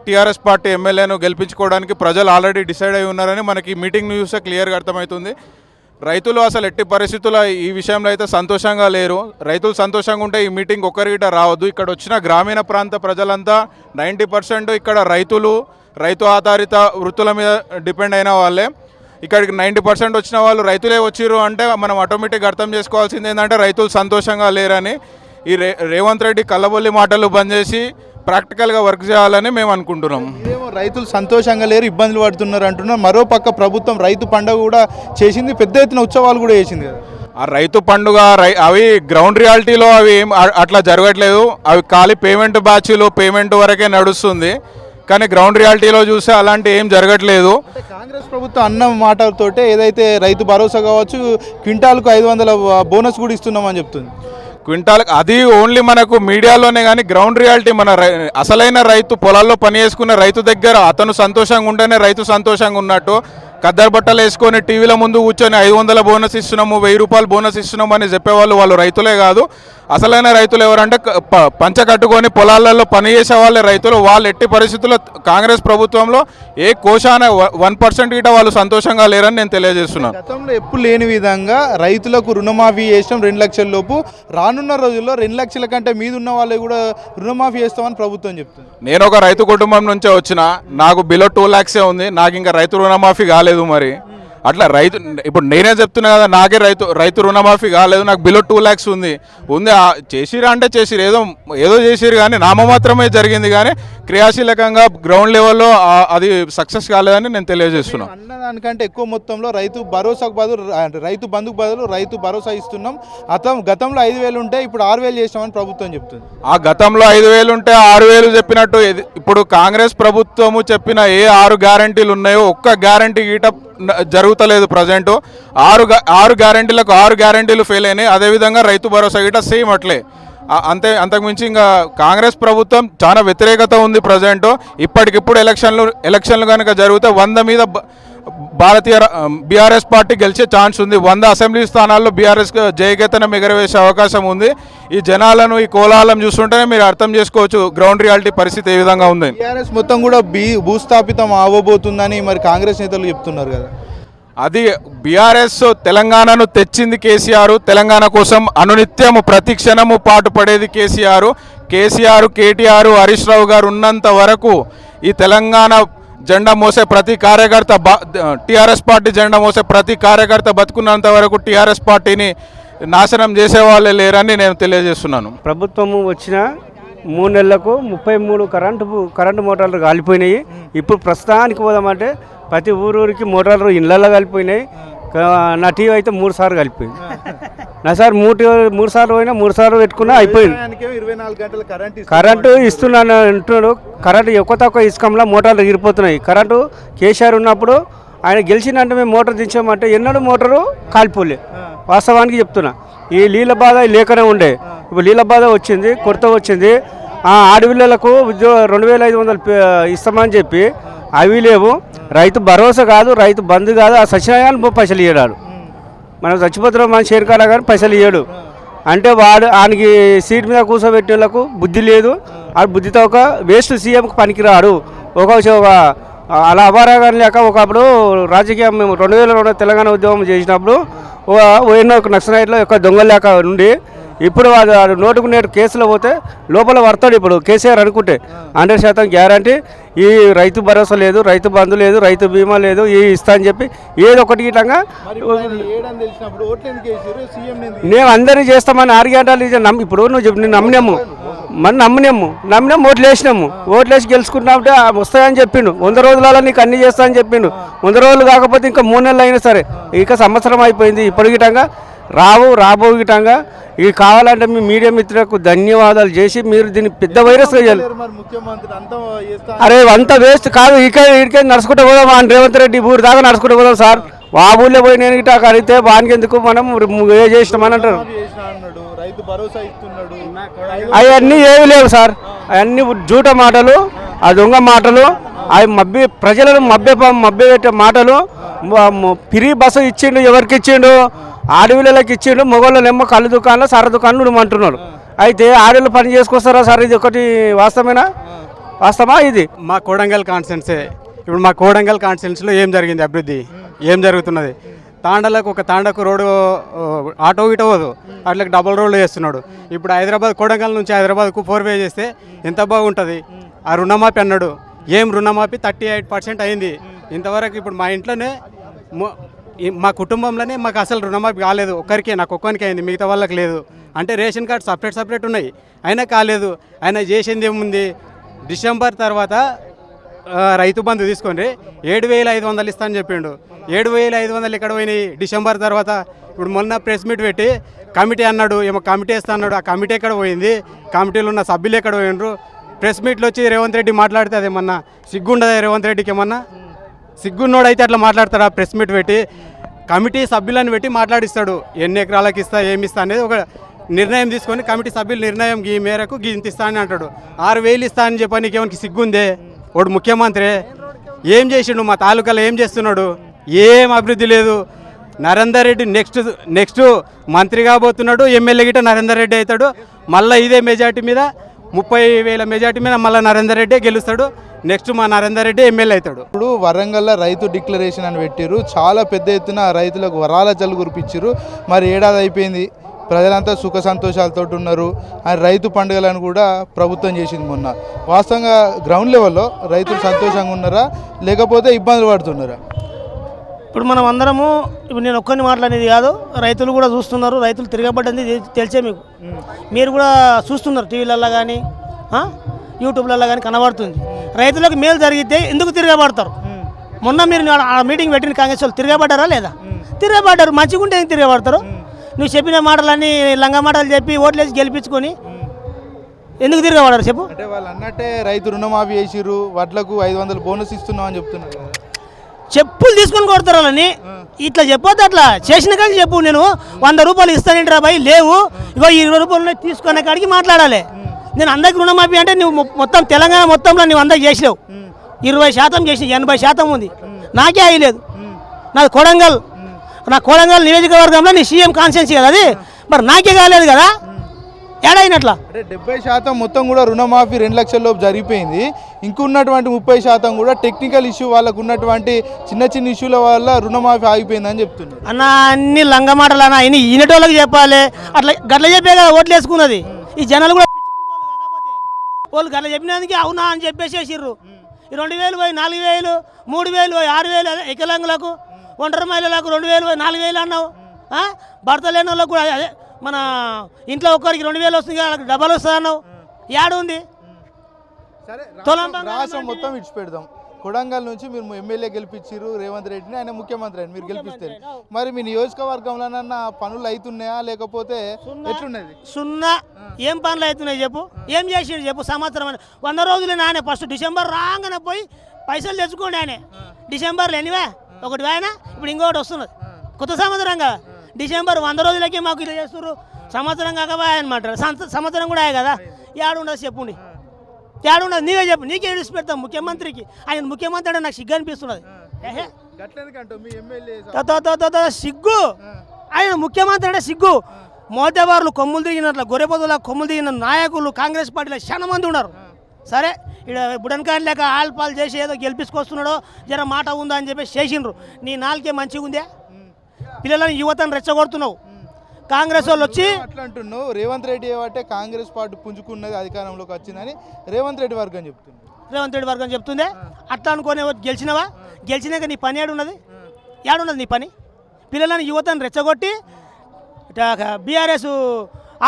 టీఆర్ఎస్ పార్టీ ఎమ్మెల్యేను గెలిపించుకోవడానికి ప్రజలు ఆల్రెడీ డిసైడ్ అయి ఉన్నారని మనకి మీటింగ్ చూస్తే క్లియర్గా అర్థమవుతుంది. రైతులు అసలు ఎట్టి పరిస్థితుల్లో ఈ విషయంలో అయితే సంతోషంగా లేరు. రైతులు సంతోషంగా ఉంటే ఈ మీటింగ్ ఒక్కరిగిట రావద్దు. ఇక్కడ వచ్చిన గ్రామీణ ప్రాంత ప్రజలంతా 90% ఇక్కడ రైతు ఆధారిత వృత్తుల మీద డిపెండ్ అయిన వాళ్ళే. ఇక్కడికి 90% వచ్చిన వాళ్ళు రైతులే వచ్చిర్రు అంటే మనం ఆటోమేటిక్గా అర్థం చేసుకోవాల్సింది ఏంటంటే రైతులు సంతోషంగా లేరని. ఈ రేవంత్ రెడ్డి కల్లబొల్లి మాటలు బంద్ చేసి ప్రాక్టికల్గా వర్క్ చేయాలని మేము అనుకుంటున్నాం. ఇదేమో రైతులు సంతోషంగా లేరు, ఇబ్బందులు పడుతున్నారు అంటున్నారు. మరోపక్క ప్రభుత్వం రైతు పండుగ కూడా చేసింది, పెద్ద ఎత్తున ఉత్సవాలు కూడా చేసింది కదా. ఆ రైతు పండుగ అవి గ్రౌండ్ రియాలిటీలో అవి ఏం అట్లా జరగట్లేదు. అవి ఖాళీ పేమెంట్ బ్యాచ్లు పేమెంట్ వరకే నడుస్తుంది. కానీ గ్రౌండ్ రియాలిటీలో చూస్తే అలాంటి ఏం జరగట్లేదు. అంటే కాంగ్రెస్ ప్రభుత్వం అన్న మాటలతోటే ఏదైతే రైతు భరోసా కావచ్చు, క్వింటాల్కు 500 బోనస్ కూడా ఇస్తున్నామని చెప్తుంది. క్వింటాల్ అది ఓన్లీ మనకు మీడియాలోనే, కానీ గ్రౌండ్ రియాలిటీ మన అసలైన రైతు పొలాల్లో పని చేసుకునే రైతు దగ్గర అతను సంతోషంగా ఉంటేనే రైతు సంతోషంగా ఉన్నట్టు. కద్దరు బట్టలు వేసుకొని టీవీల ముందు కూర్చొని 500 బోనస్ ఇస్తున్నాము, 1000 రూపాయలు బోనస్ ఇస్తున్నాము అని చెప్పేవాళ్ళు వాళ్ళు రైతులే కాదు. అసలైన రైతులు ఎవరంటే పంచ కట్టుకొని పొలాలలో పని చేసే వాళ్ళే రైతులు. వాళ్ళు ఎట్టి పరిస్థితుల్లో కాంగ్రెస్ ప్రభుత్వంలో ఏ కోశాన 1% గిట వాళ్ళు సంతోషంగా లేరని నేను తెలియజేస్తున్నాను. గతంలో ఎప్పుడు లేని విధంగా రైతులకు రుణమాఫీ చేస్తాం 2 లక్షల లోపు. రానున్న రోజుల్లో 2 లక్షల కంటే మీద ఉన్న వాళ్ళు కూడా రుణమాఫీ చేస్తామని ప్రభుత్వం చెప్తుంది. నేను ఒక రైతు కుటుంబం నుంచే వచ్చిన, నాకు బిలో 2 lakhs ఉంది. నాకు ఇంకా రైతు రుణమాఫీ కాలేదు. మరి అట్లా రైతు ఇప్పుడు నేనే చెప్తున్నా కదా, నాకే రైతు రుణమాఫీ కాలేదు, నాకు బిలో 2 lakhs ఉంది. చేసిరా అంటే చేసిరు, ఏదో చేసిరు, కానీ నామమాత్రమే జరిగింది, కానీ క్రియాశీలకంగా గ్రౌండ్ లెవెల్లో అది సక్సెస్ కాలేదని నేను తెలియజేస్తున్నాను. అన్నదానికంటే ఎక్కువ మొత్తంలో రైతు భరోసాకు బదులు రైతు బంధుకు బదులు రైతు భరోసా ఇస్తున్నాం. గతంలో 5,000 ఉంటే ఇప్పుడు 6,000 చేస్తామని ప్రభుత్వం చెప్తుంది. ఆ గతంలో 5,000 ఉంటే 6,000 చెప్పినట్టు ఇప్పుడు కాంగ్రెస్ ప్రభుత్వము చెప్పిన ఏ 6 గ్యారంటీలు ఉన్నాయో ఒక్క గ్యారంటీ గీట జరుగుతలేదు. ప్రజెంట్ 6 గ్యారంటీలకు 6 గ్యారంటీలు ఫెయిల్ అయినాయి. అదేవిధంగా రైతు భరోసా గిట సేమ్ అట్లే. అంతకుమించి ఇంకా కాంగ్రెస్ ప్రభుత్వం చాలా వ్యతిరేకత ఉంది ప్రజెంట్. ఇప్పటికిప్పుడు ఎలక్షన్లు కనుక జరిగితే 100 మీద బీఆర్ఎస్ పార్టీ గెలిచే ఛాన్స్ ఉంది. 100 అసెంబ్లీ స్థానాల్లో బీఆర్ఎస్ జయకేతనం ఎగరవేసే అవకాశం ఉంది. ఈ జనాలను ఈ కోలాహలం చూస్తుంటేనే మీరు అర్థం చేసుకోవచ్చు గ్రౌండ్ రియాలిటీ పరిస్థితి ఏ విధంగా ఉంది. బీఆర్ఎస్ మొత్తం కూడా భూస్థాపితం అవ్వబోతుందని మరి కాంగ్రెస్ నేతలు చెప్తున్నారు కదా. అది బీఆర్ఎస్ తెలంగాణను తెచ్చింది కేసీఆర్. తెలంగాణ కోసం అనునిత్యము ప్రతి క్షణము పాటుపడేది కేసీఆర్. కేటీఆర్, హరీష్ రావు గారు ఉన్నంత వరకు ఈ తెలంగాణ జెండా మోసే ప్రతి కార్యకర్త, టీఆర్ఎస్ పార్టీ జెండా మోసే ప్రతి కార్యకర్త బతుకున్నంత వరకు టీఆర్ఎస్ పార్టీని నాశనం చేసేవాళ్ళే లేరని నేను తెలియజేస్తున్నాను. ప్రభుత్వము వచ్చిన 3 నెలలకు 33 కరెంటు మోటార్లు కాలిపోయినాయి. ఇప్పుడు ప్రస్తుతానికి పోదామంటే ప్రతి ఊరికి మోటార్లు ఇళ్ళల్లో కలిపోయినాయి. నా టీవీ అయితే 3 సార్లు కలిపోయింది. నా సార్ 3 సార్లు పోయినా 3 సార్లు పెట్టుకున్నా అయిపోయింది. 24 గంటల కరెంటు ఇస్తున్నాను అంటున్నాడు. కరెంటు ఎక్కువ తక్కువ ఇసుకంలో మోటార్లు ఎగిరిపోతున్నాయి. కరెంటు కేసీఆర్ ఉన్నప్పుడు ఆయన గెలిచిందంటే మేము మోటార్ దించామంటే ఎన్నడూ మోటారు కాలిపోలే. వాస్తవానికి చెప్తున్నా. ఈ నీళ్ళ బాధ లేకనే ఉండే. ఇప్పుడు నీళ్ళ బాధ వచ్చింది, కొరత వచ్చింది. ఆడపిల్లలకు 2,500 ఇస్తామని చెప్పి అవి లేవు. రైతు భరోసా కాదు, రైతు బంధు కాదు. ఆ సత్యనారాయణ పైసలు ఇయ్యడాడు. మనం చచ్చిపోతున్నాం మన షేర్కాడ కానీ పైసలు ఇయ్యడు. అంటే ఆయనకి సీట్ మీద కూర్చోబెట్టిన వాళ్ళకు బుద్ధి లేదు. ఆ బుద్ధితో ఒక వేస్ట్ సీఎంకి పనికిరాడు. అలా అపారాగాన్ని లేక ఒకప్పుడు రాజకీయం మేము 2002 తెలంగాణ ఉద్యమం చేసినప్పుడు ఎన్నో నక్సలైట్లో ఒక దొంగ లేక నుండి ఇప్పుడు వాడు నోటుకు నేటు కేసులో పోతే లోపల పడతాడు. ఇప్పుడు కేసీఆర్ అనుకుంటే 100% గ్యారంటీ. ఈ రైతు భరోసా లేదు, రైతు బంధు లేదు, రైతు బీమా లేదు, ఈ ఇస్తా అని చెప్పి ఏదో ఒకటి గిట్టంగా మేము అందరినీ చేస్తామని 6 గంటలు ఇప్పుడు నువ్వు చెప్పి నేను నమ్మినాము ఓట్లు వేసినాము. ఓట్లు వేసి గెలుచుకుంటున్నామంటే వస్తాయని చెప్పిండు. 100 రోజులలో నీకు అన్ని చేస్తా అని చెప్పిండు. 100 రోజులు కాకపోతే ఇంకా 3 నెలలు అయినా సరే ఇక సంవత్సరం అయిపోయింది. ఇప్పుడు గిట్టంగా రాబో గిట్టంగా ఇవి కావాలంటే మీ మీడియా మిత్రులకు ధన్యవాదాలు చేసి మీరు దీన్ని పెద్ద వైరస్ చేయాలి. అరే అంత వేస్ట్ కాదు. ఇక్కడికే నడుచుకుంటూ పోదాం. రేవంత్ రెడ్డి ఊరి దాకా నడుచుకుంటూ పోదాం సార్. ఆ ఊళ్ళో పోయి నేను గిట్ట అడిగితే వానికి ఎందుకు మనం ఏ చేసినామని అంటారు. అవన్నీ ఏమి లేవు సార్. అవన్నీ జూట మాటలు, ఆ దొంగ మాటలు, అవి ప్రజలను మభ్యపెట్టే మాటలు. ఫ్రీ బస్సు ఇచ్చిండు, ఎవరికి ఇచ్చిండు? ఆడపిల్లలకి ఇచ్చిండు. మొగోళ్ళనేమో కళ్ళు దుకాణాలు, సర దుకాణాలు అంటున్నారు. అయితే ఆడేళ్ళు పని చేసుకొస్తారా సార్? ఇది ఒకటి వాస్తవమేనా? వాస్తవమా ఇది? మా కోడంగల్ కాన్స్టిట్యున్సీ ఇప్పుడు మా కోడంగల్ కాన్స్టిట్యున్సీలో ఏం జరిగింది అభివృద్ధి, ఏం జరుగుతున్నది? తాండలకు ఒక తాండకు రోడ్డు ఆటో ఇటో పోదు, అట్లకి డబుల్ రోడ్లు చేస్తున్నాడు. ఇప్పుడు హైదరాబాద్ కోడంగల్ నుంచి హైదరాబాద్కు 4 వే చేస్తే ఎంత బాగుంటుంది. ఆ రుణమాఫీ అన్నాడు, ఏం రుణమాఫీ 38% అయింది ఇంతవరకు. ఇప్పుడు మా ఇంట్లోనే మా కుటుంబంలోనే మాకు అసలు రుణమాఫీ కాలేదు, ఒక్కరికే, నాకు ఒక్కరికి అయింది, మిగతా వాళ్ళకి లేదు. అంటే రేషన్ కార్డు సపరేట్ ఉన్నాయి, అయినా కాలేదు. ఆయన చేసింది ఏముంది? డిసెంబర్ తర్వాత రైతు బంధు తీసుకొని 7,500 ఇస్తా అని చెప్పిండు. 7,500 ఎక్కడ పోయినాయి డిసెంబర్ తర్వాత? ఇప్పుడు మొన్న ప్రెస్ మీట్ పెట్టి కమిటీ అన్నాడు, ఏమో కమిటీ వేస్తా అన్నాడు. ఆ కమిటీ ఎక్కడ పోయింది? కమిటీలో ఉన్న సభ్యులు ఎక్కడ పోయినరు? ప్రెస్ మీట్లో వచ్చి రేవంత్ రెడ్డి మాట్లాడితే అదేమన్నా సిగ్గుండదా? రేవంత్ రెడ్డికి ఏమన్నా సిగ్గున్నోడు అయితే అట్లా మాట్లాడతారా? ప్రెస్ మీట్ పెట్టి కమిటీ సభ్యులను పెట్టి మాట్లాడిస్తాడు, ఎన్ని ఎకరాలకు ఇస్తా, ఏమి ఇస్తా అనేది ఒక నిర్ణయం తీసుకొని కమిటీ సభ్యులు నిర్ణయం ఈ మేరకు ఇంత ఇస్తా అని అంటాడు. 6,000 ఇస్తా అని చెప్పి నీకేమనికి సిగ్గుందే? వాడు ముఖ్యమంత్రి ఏం చేసిండు? మా తాలూకాలో ఏం చేస్తున్నాడు? ఏం అభివృద్ధి లేదు. నరేందర్ రెడ్డి నెక్స్ట్ మంత్రి కాబోతున్నాడు, ఎమ్మెల్యే గిట్ట నరేందర్ రెడ్డి అవుతాడు. మళ్ళీ ఇదే మెజార్టీ మీద 30,000 మెజార్టీ మీద మళ్ళీ నరేందర్ రెడ్డి గెలుస్తాడు. నెక్స్ట్ మా నరేందర్ రెడ్డి ఎమ్మెల్యే అవుతాడు. ఇప్పుడు వరంగల్లో రైతు డిక్లరేషన్ అని పెట్టిరు, చాలా పెద్ద ఎత్తున రైతులకు వరాల జల్లు కురిపించారు. మరి ఏడాది అయిపోయింది, ప్రజలంతా సుఖ సంతోషాలతో ఉన్నారు. ఆయన రైతు పండుగలను కూడా ప్రభుత్వం చేసింది మొన్న. వాస్తవంగా గ్రౌండ్ లెవెల్లో రైతులు సంతోషంగా ఉన్నారా లేకపోతే ఇబ్బందులు పడుతున్నారా? ఇప్పుడు మనం అందరము, ఇప్పుడు నేను ఒక్కరిని మాట్లాడేది కాదు, రైతులు కూడా చూస్తున్నారు. రైతులు తిరగబడ్డది తెలిసే మీకు, మీరు కూడా చూస్తున్నారు టీవీలలో కానీ యూట్యూబ్లలో కానీ కనబడుతుంది. రైతులకు మేలు జరిగితే ఎందుకు తిరగబడతారు? మొన్న మీరు ఆ మీటింగ్ పెట్టిన కాంగ్రెస్ వాళ్ళు తిరగబడ్డారా లేదా? తిరగబడ్డారు. మంచిగా ఉంటే ఎందుకు తిరగబడతారు? నువ్వు చెప్పిన మాటలన్నీ లంగ మాటలు చెప్పి ఓట్లేసి గెలిపించుకొని ఎందుకు తిరగబడ్డారు చెప్పు? అంటే వాళ్ళు అన్నట్టే రైతు రుణమాఫీ చేసిర్రు, వడ్లకు 500 బోనస్ ఇస్తున్నాం అని చెప్తున్నారు. చెప్పులు తీసుకొని కొడతారు వాళ్ళని. ఇట్లా చెప్పొద్దు, అట్లా చేసిన కాడికి చెప్పు. నేను 100 రూపాయలు ఇస్తానంటే రాబాయి లేవు, ఇగో 20 రూపాయలు తీసుకునే కాడికి మాట్లాడాలి. నేను అందరికి రుణమాఫీ అంటే నువ్వు మొత్తం తెలంగాణ మొత్తంలో నువ్వు అందరికి చేసినావు, 20% చేసి 80% ఉంది. నాకే అయ్యలేదు. నాది కొడంగల్, నా కొడంగల్ నియోజకవర్గంలో నీ సీఎం కాన్స్టిట్యున్సీ కదా అది, మరి నాకే కాలేదు కదా, ఏడైనట్లా? అంటే 70% మొత్తం కూడా రుణమాఫీ 2 లక్షల లోపు జరిగిపోయింది. ఇంకున్నటువంటి 30% కూడా టెక్నికల్ ఇష్యూ, వాళ్ళకు ఉన్నటువంటి చిన్న చిన్న ఇష్యూల వల్ల రుణమాఫీ ఆగిపోయిందని చెప్తున్నారు. అన్న అన్ని లంగ మాటలు అన్న, ఇన్ని ఈనటోళ్ళకి చెప్పాలి. అట్లా గట్ల చెప్పే కదా ఓట్లు వేసుకున్నది. ఈ జనాలు కూడా కాకపోతే వాళ్ళు గట్ల చెప్పినందుకే అవునా అని చెప్పేసేసిర్రు. ఈ 2,000 పోయి 4,000, 3,000 పోయి 6,000, వికలాంగులకు, ఒంటరి మహిళలకు 2,000 పోయి 4,000 అన్నావు. భర్త లేని వాళ్ళకు కూడా అదే, మన ఇంట్లో ఒక్కరికి 2,000 వస్తుంది, వాళ్ళకి డబ్బులు వస్తుంది అన్నావు. ఏడుంది? సరే, రాష్ట్రం మొత్తం విడిచిపెడదాం. కొడంగల్ నుంచి మీరు ఎమ్మెల్యే గెలిపించారు రేవంత్ రెడ్డిని, ఆయన ముఖ్యమంత్రి అని మీరు గెలిపిస్తారు. మరి మీ నియోజకవర్గంలోనన్నా పనులు అవుతున్నాయా లేకపోతే ఎట్లున్నది? సున్నా. ఏం పనులు అవుతున్నాయి చెప్పు? ఏం చేసిండు చెప్పు? సంవత్సరం 100 రోజులు ఆయన ఫస్ట్ డిసెంబర్ రాగానే పోయి పైసలు తెచ్చుకోండి. ఆయన డిసెంబర్లో ఎనివే ఒకటి ఆయన, ఇప్పుడు ఇంకొకటి వస్తున్నది కొత్త సంవత్సరం కదా. డిసెంబర్ 100 రోజులకి మాకు ఇలా చేస్తున్నారు, సంవత్సరం కాకపోయా అనమాట. సంవత్సరం కూడా అయ్యాయి కదా. ఏడుండదు చెప్పుండి, ఏడుండదు నీవే చెప్పు. నీకే ఇడిచి పెడతాం ముఖ్యమంత్రికి. ఆయన ముఖ్యమంత్రి అంటే నాకు సిగ్గు అనిపిస్తున్నది. సిగ్గు, ఆయన ముఖ్యమంత్రి అంటే సిగ్గు. మోతేవారులు కొమ్ములు దిగినట్లు, గొర్రెపొదల కొమ్ములు దిగిన నాయకులు కాంగ్రెస్ పార్టీలో చాలా మంది ఉన్నారు. సరే, ఇక్కడ బుడన్కాయలు లేక ఆల్పాలు చేసి ఏదో గెలిపించుకొస్తున్నాడో జర మాట ఉందా అని చెప్పేసి చేసిండ్రు. నీ నాలుకే మంచిగా ఉందే? పిల్లలను యువతను రెచ్చగొడుతున్నావు. కాంగ్రెస్ వాళ్ళు వచ్చి అట్లా అంటున్నావు. రేవంత్ రెడ్డి ఏమంటే కాంగ్రెస్ పార్టీ పుంజుకున్నది, అధికారంలోకి వచ్చిందని రేవంత్ రెడ్డి వర్గం చెప్తుంది. రేవంత్ రెడ్డి వర్గం చెప్తుందే అట్లా అనుకునే గెలిచినవా? గెలిచినాక నీ పని ఏడున్నది? ఏడున్నది నీ పని? పిల్లలను యువతను రెచ్చగొట్టి బీఆర్ఎస్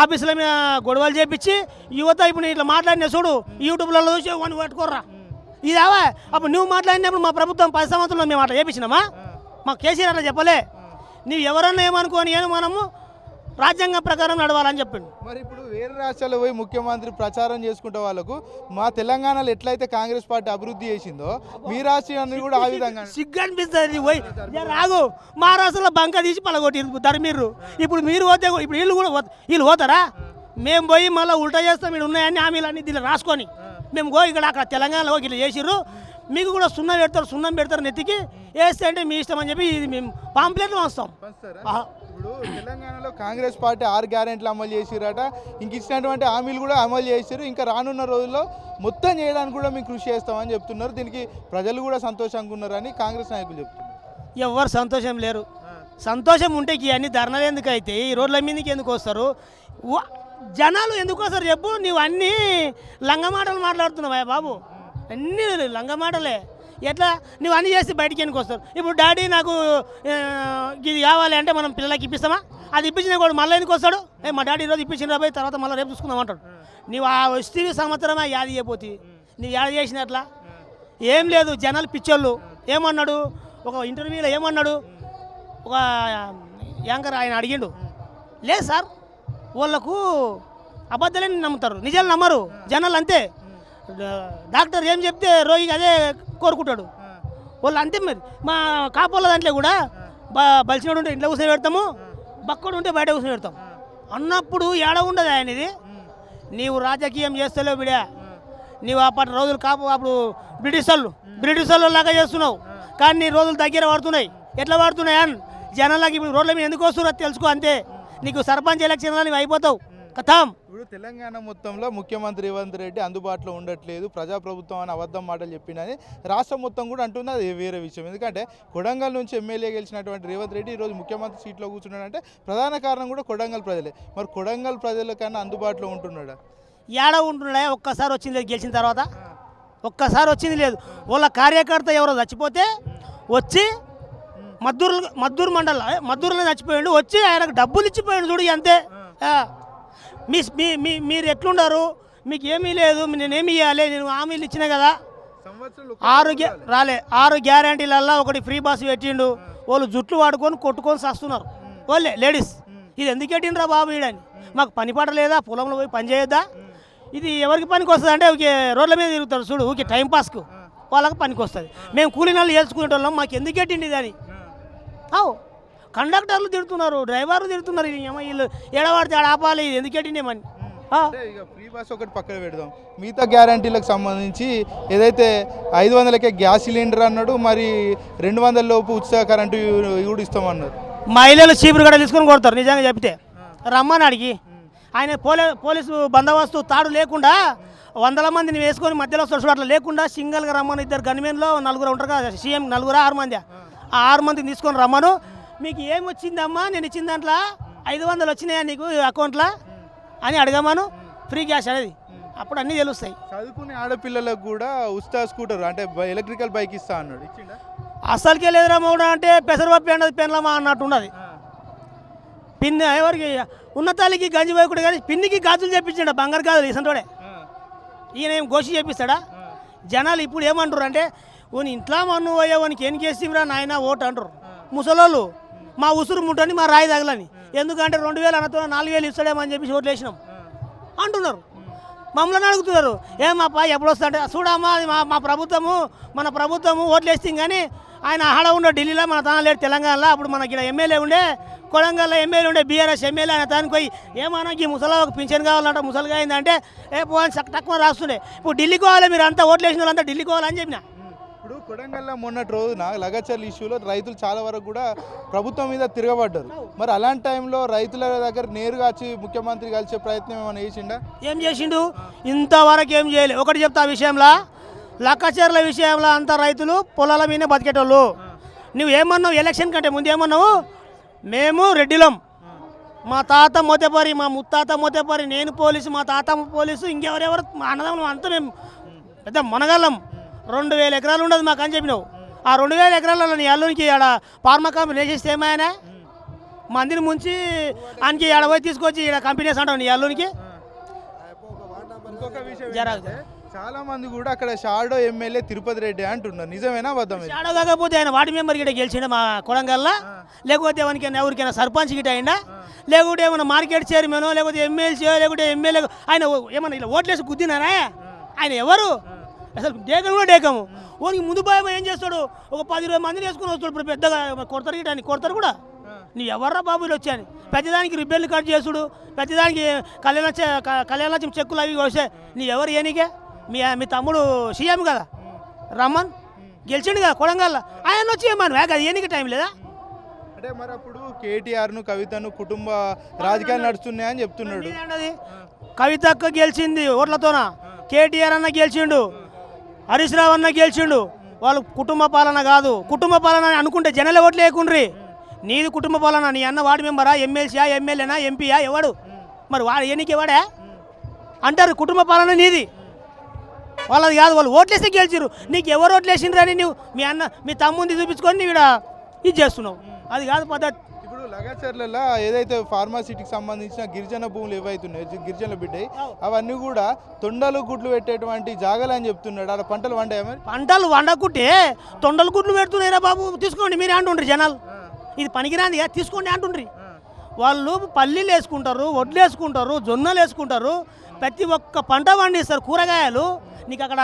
ఆఫీసుల మీద గొడవలు చేపించి యువత ఇప్పుడు ఇట్లా మాట్లాడిన చూడు, యూట్యూబ్లలో చూసి వన్ పట్టుకోర్రా. ఇదావా అప్పుడు నువ్వు మాట్లాడినప్పుడు మా ప్రభుత్వం 10 సంవత్సరంలో మేము అట్లా చేపించినామా? మాకు కేసీఆర్ అట్లా చెప్పలే. నువ్వు ఎవరన్నా ఏమనుకోని మనము రాజ్యాంగం ప్రకారం నడవాలని చెప్పిండు. మరి ఇప్పుడు వేరే రాష్ట్రాల్లో పోయి ముఖ్యమంత్రి ప్రచారం చేసుకుంటే వాళ్ళకు మా తెలంగాణలో ఎట్లయితే కాంగ్రెస్ పార్టీ అభివృద్ధి చేసిందో మీ రాష్ట్రాన్ని కూడా ఆ విధంగా సిగ్గు అనిపిస్తుంది. పోయి రాగు మహారాష్ట్రలో బంక తీసి పలగొట్టి ధర్మీర్రు. ఇప్పుడు మీరు పోతే ఇప్పుడు వీళ్ళు పోతారా? మేము పోయి మళ్ళీ ఉల్టా చేస్తాం. ఇక్కడ ఉన్నాయని హామీలన్నీ దీన్ని రాసుకొని మేము ఇక్కడ అక్కడ తెలంగాణలో ఇట్లా చేసిర్రు, మీకు కూడా సున్నం పెడతారు నెత్తికి వేస్తే అంటే మీ ఇష్టం అని చెప్పి ఇది మేము పాంప్లెట్లు వస్తాం. ఇప్పుడు ఇప్పుడు తెలంగాణలో కాంగ్రెస్ పార్టీ 6 గ్యారెంటీలు అమలు చేసిరట, ఇంక ఇచ్చినటువంటి హామీలు కూడా అమలు చేశారు, ఇంకా రానున్న రోజుల్లో మొత్తం చేయడానికి కూడా మేము కృషి చేస్తామని చెప్తున్నారు. దీనికి ప్రజలు కూడా సంతోషంగా ఉన్నారని కాంగ్రెస్ నాయకులు చెప్తున్నారు. ఎవరు సంతోషం లేరు. సంతోషం ఉంటే ఇవన్నీ ధర్నాలు ఎందుకు అయితే ఈ రోడ్ల మీదకి ఎందుకు వస్తారు? జనాలు ఎందుకు వస్తారు చెప్పు? నువ్వు అన్నీ లంగమాటలు మాట్లాడుతున్నావా బాబు? అన్నీ లంగమాటలే. ఎట్లా నువ్వు అన్నీ చేసి బయటికి ఎందుకు వస్తారు? ఇప్పుడు డాడీ నాకు ఇది కావాలి అంటే మనం పిల్లలకి ఇప్పిస్తామా? అది ఇప్పించిన కూడా మళ్ళీ ఎందుకు వస్తాడు? మా డాడీ ఈరోజు ఇప్పించిన రాబోయి తర్వాత మళ్ళీ రేపు చూసుకుందాం అంటాడు. నువ్వు ఆ వస్తే సంవత్సరమే యాది అయిపోతుంది. నువ్వు యాద చేసినట్లా ఏం లేదు. జనాలు పిచ్చోళ్ళు. ఏమన్నాడు ఒక ఇంటర్వ్యూలో, ఏమన్నాడు ఒక యాంకర్ ఆయన అడిగిండు, లేదు సార్ వాళ్ళకు అబద్ధాలని నమ్ముతారు, నిజాలు నమ్మరు జనాలు, అంతే. డాక్టర్ ఏం చెప్తే రోగికి అదే కోరుకుంటాడు. వాళ్ళు అంతే. మరి మా కాపోళ్ళ దాంట్లో కూడా బలిసినోడు ఉంటే ఇంట్లో కూర్చొని పెడతాము, బక్కడు ఉంటే బయట కూర్చొని పెడతాం అన్నప్పుడు ఏడ ఉండదు ఆయనది. నీవు రాజకీయం చేస్తలేవు బిడా. నీవు అప్పటి రోజులు అప్పుడు బ్రిటిష్ వాళ్ళు లాగా చేస్తున్నావు, కానీ నీ రోజులు దగ్గర పడుతున్నాయి. ఎట్లా పడుతున్నాయి అని జనాలకి ఇప్పుడు రోడ్ల మీద ఎందుకు వస్తున్నారు అది తెలుసుకో, అంతే. నీకు సర్పంచ్ ఎలక్షన్లో నీవు అయిపోతావు కథం. ఇప్పుడు తెలంగాణ మొత్తంలో ముఖ్యమంత్రి రేవంత్ రెడ్డి అందుబాటులో ఉండట్లేదు, ప్రజాప్రభుత్వం అని అబద్ధం మాటలు చెప్పిందని రాష్ట్రం మొత్తం కూడా అంటుంది. అది వేరే విషయం. ఎందుకంటే కొడంగల్ నుంచి ఎమ్మెల్యే గెలిచినటువంటి రేవంత్ రెడ్డి ఈరోజు ముఖ్యమంత్రి సీట్లో కూర్చున్నాడంటే ప్రధాన కారణం కూడా కొడంగల్ ప్రజలే. మరి కొడంగల్ ప్రజల కన్నా అందుబాటులో ఉంటున్నాడా? ఏడ ఉంటున్నాడా? ఒక్కసారి వచ్చింది లేదు గెలిచిన తర్వాత, ఒక్కసారి వచ్చింది లేదు. వాళ్ళ కార్యకర్త ఎవరో చచ్చిపోతే వచ్చి మద్దూరు మద్దూరులో చచ్చిపోయాడు, వచ్చి ఆయనకు డబ్బులు ఇచ్చిపోయాడు చూడు, అంతే. మీరు ఎట్లుండారు? మీకు ఏమీ లేదు, నేనేమి ఇవ్వాలి, నేను హామీలు ఇచ్చినా కదా. 6 గ్యారంటీలల్లో ఒకటి ఫ్రీ బస్ పెట్టిండు. వాళ్ళు జుట్లు వాడుకొని కొట్టుకొని చేస్తున్నారు వాళ్ళే లేడీస్. ఇది ఎందుకు పెట్టిండ్రా బాబు ఈడని? మాకు పని పాట లేదా? పొలంలో పోయి పని చేయొద్దా? ఇది ఎవరికి పనికి వస్తుంది అంటే ఊకే రోడ్ల మీద తిరుగుతారు చూడు, ఊకే టైంపాస్కు వాళ్ళకి పనికి వస్తుంది. మేము కూలీనాలు చేసుకునేటోళ్ళం, మాకు ఎందుకు పెట్టిండి ఇది అని. కండక్టర్లు తిడుతున్నారు, డ్రైవర్లు తిడుతున్నారు, వీళ్ళు ఏడవాడితే ఆడ ఆపాలి, ఇది ఎందుకు పెట్టిండేమని. ఇక ఫ్రీ బస్ ఒకటి పక్కన పెడదాం. మిగతా గ్యారంటీలకు సంబంధించి ఏదైతే 500కే గ్యాస్ సిలిండర్ అన్నాడు, మరి 200 లోపు ఉచిత కరెంటు కూడా ఇస్తామన్నారు. మహిళలు చీపురు గడ తీసుకొని కొడతారు నిజంగా చెప్తే. రమ్మని అడిగి ఆయన పోలీసు బందోబస్తు తాడు లేకుండా 100 మందిని వేసుకొని మధ్యలో వస్తాడు అట్లా లేకుండా సింగిల్గా రమ్మను. 2 గన్మెన్లో 4 ఉంటారు కదా, సీఎం 4 6 మంది, ఆ 6 మందిని తీసుకొని రమ్మను. మీకు ఏం వచ్చిందమ్మా, నేను ఇచ్చిన దాంట్లో 500 వచ్చినాయా నీకు అకౌంట్లో అని అడగమను. ఫ్రీ గ్యాస్ అనేది అప్పుడు అన్నీ తెలుస్తాయి. చదువుకునే ఆడపిల్లలకు కూడా ఉచిత స్కూటర్ అంటే ఎలక్ట్రికల్ బైక్ ఇస్తా అన్నాడు, ఇచ్చిండా? అసలుకే లేదురా మౌడ అంటే పెసరపప్పు అన్నది పెన్లమా అన్నట్టు ఉన్నది. పిన్ని ఎవరికి ఉన్నతాలికి గంజి పోయకుడు కానీ పిన్నికి గాజులు చెప్పించాడు, బంగారు గాజులు ఇసంటోడే. ఈయన ఏం గోషి చేపిస్తాడా? జనాలు ఇప్పుడు ఏమంటారు అంటే ఓని ఇంట్లో మన్ను పోయే వానికి ఏం చేసిరా నాయన ఓటు అంటారు ముసలోళ్ళు. మా ఉసురు ముట్టని మా రాయి తగలని, ఎందుకంటే 2000 అన్నతో 4000 ఇస్తాడేమని చెప్పి ఓట్లు వేసినాం అంటున్నారు. మమ్మల్ని అడుగుతున్నారు ఏమాపా ఎప్పుడు వస్తా అంటే చూడమ్మా అది మా ప్రభుత్వము, మన ప్రభుత్వము ఓట్లు వేస్తాం. కానీ ఆయన ఆడ ఉండే ఢిల్లీలో, మన తాను లేడు తెలంగాణలో. అప్పుడు మనకి ఇక్కడ ఎమ్మెల్యే ఉండే, కొడంగల్లో ఎమ్మెల్యే ఉండే, బీఆర్ఎస్ ఎమ్మెల్యే. ఆయన దానికి పోయి ఏమన్నా ఈ ముసలా ఒక పింఛన్ కావాలంట, ముసలిగా అయిందంటే పోని తక్కువ రాస్తుండే. ఇప్పుడు ఢిల్లీకి పోవాలి, మీరు అంతా ఓట్లు వేసిన వాళ్ళంతా ఢిల్లీకి పోవాలని చెప్పిన. ఇప్పుడు కొడంగల్లో మొన్నటి రోజున లగచర్ల ఇష్యూలో రైతులు చాలా వరకు కూడా ప్రభుత్వం మీద తిరగబడ్డారు. మరి అలాంటి టైంలో రైతుల దగ్గర నేరుగా వచ్చి ముఖ్యమంత్రి కలిసే ప్రయత్నం ఏమైనా చేసిండా? ఏం చేసిండు? ఇంతవరకు ఏం చేయలేదు. ఒకటి చెప్తా, ఆ విషయంలో లక్కచర్ల విషయంలో అంతా రైతులు పొలాల మీదనే బతికేటోళ్ళు. నువ్వు ఏమన్నావు ఎలక్షన్ కంటే ముందు? ఏమన్నావు? మేము రెడ్డిలం, మా తాత మోతేపరి, మా ముత్తాత మోతేపరి, నేను పోలీసు, మా తాత పోలీసు, ఇంకెవరెవరు మా అన్నదమ్ములు అంతా మేము పెద్ద మనగలం. 2000 ఎకరాలు ఉండదు మాకు అని చెప్పినావు. ఆ 2000 ఎకరాలలో నీ అల్లునికి ఆడ ఫార్మా కంపెనీ వేసేస్తే ఏమైనా మందిని ముంచి ఆయనకి ఆడ పోయి తీసుకొచ్చి ఇక్కడ కంపెనీస్ అంటావు నీ అల్లునికి. ఇంకొక విషయం, చాలా మంది కూడా అక్కడ షాడో ఎమ్మెల్యే తిరుపతి రెడ్డి అంటున్నారు, నిజమేనా అబద్ధమే? షాడో కాకపోతే ఆయన వార్డు మెంబర్ గిட்ட గెలిచిండ మా కొడంగల్లా, లేకపోతే ఎవరికైనా సర్పంచ్ గిట్ట అయిందా, లేకుంటే ఏమైనా మార్కెట్ చైర్మన్, లేకపోతే ఎమ్మెల్సీ, లేకుంటే ఎమ్మెల్యే ఆయన ఏమన్నా ఇలా ఓట్లేసి గుద్దినారా? ఆయన ఎవరు అసలు? డేకం కూడా డేకము. ఓనికి ముందు భయం ఏం చేస్తాడు? ఒక 10-20 మందిని వేసుకుని వస్తాడు. ఇప్పుడు పెద్దగా కొడతారు గిట్ట అని కొడతారు కూడా. నువ్వు ఎవర్రా బాబులు వచ్చాని? పెద్దదానికి రిబ్బెన్లు కట్ చేసుడు, పెద్దదానికి కళ్యాణ చెక్కులు అవి వస్తే నీ ఎవరు ఏనికే? మీ తమ్ముడు సీఎం కదా, రమ్మన్ గెలిచిండు కదా కొడంగల్లో, ఆయన వచ్చి ఏమను అది ఏనికి టైం లేదా? అంటే మరి అప్పుడు కేటీఆర్ను కవితను కుటుంబ రాజకీయాలు నడుస్తున్నాయని చెప్తున్నాడు. అది కవితక్క గెలిచింది ఓట్లతోన, కేటీఆర్ అన్న గెలిచిండు, హరీష్ రావు అన్న గెలిచిండు. వాళ్ళు కుటుంబ పాలన కాదు. కుటుంబ పాలన అని అనుకుంటే జనాలే ఓట్లు లేకుండ్రి. నీది కుటుంబ పాలన. నీ అన్న వార్డు మెంబరా, ఎమ్మెల్సీయా, ఎమ్మెల్యేనా, ఎంపీయా, ఎవడు మరి వాడు ఎన్నిక ఎవడే అంటారు. కుటుంబ పాలన నీది, వాళ్ళది కాదు. వాళ్ళు ఓట్లేస్తే గెలిచిరు. నీకు ఎవరు ఓట్లు వేసిండ్రు అని నువ్వు మీ అన్న మీ తమ్ముంది చూపించుకొని నువ్వు ఇక్కడ ఇది చేస్తున్నావు. అది కాదు పద్ధతి. ఇప్పుడు లగాచర్లలో ఏదైతే ఫార్మాసిటీకి సంబంధించిన గిరిజన భూములు ఏవైతున్నాయో గిరిజన బిడ్డయి అవన్నీ కూడా తొండలు గుడ్లు పెట్టేటువంటి జాగాలు అని చెప్తున్నాడు. అక్కడ పంటలు వండాయా మరి? పంటలు వండకుంటే తొండలు గుడ్లు పెడుతున్నాయిరా బాబు, తీసుకోండి మీరే అంటుండ్రి జనాలు. ఇది పనికిరాంది తీసుకోండి అంటుండ్రి. వాళ్ళు పల్లీలు వేసుకుంటారు, వడ్లు వేసుకుంటారు, జొన్నలు వేసుకుంటారు, ప్రతి ఒక్క పంట పండిస్తారు. కూరగాయలు నీకు అక్కడ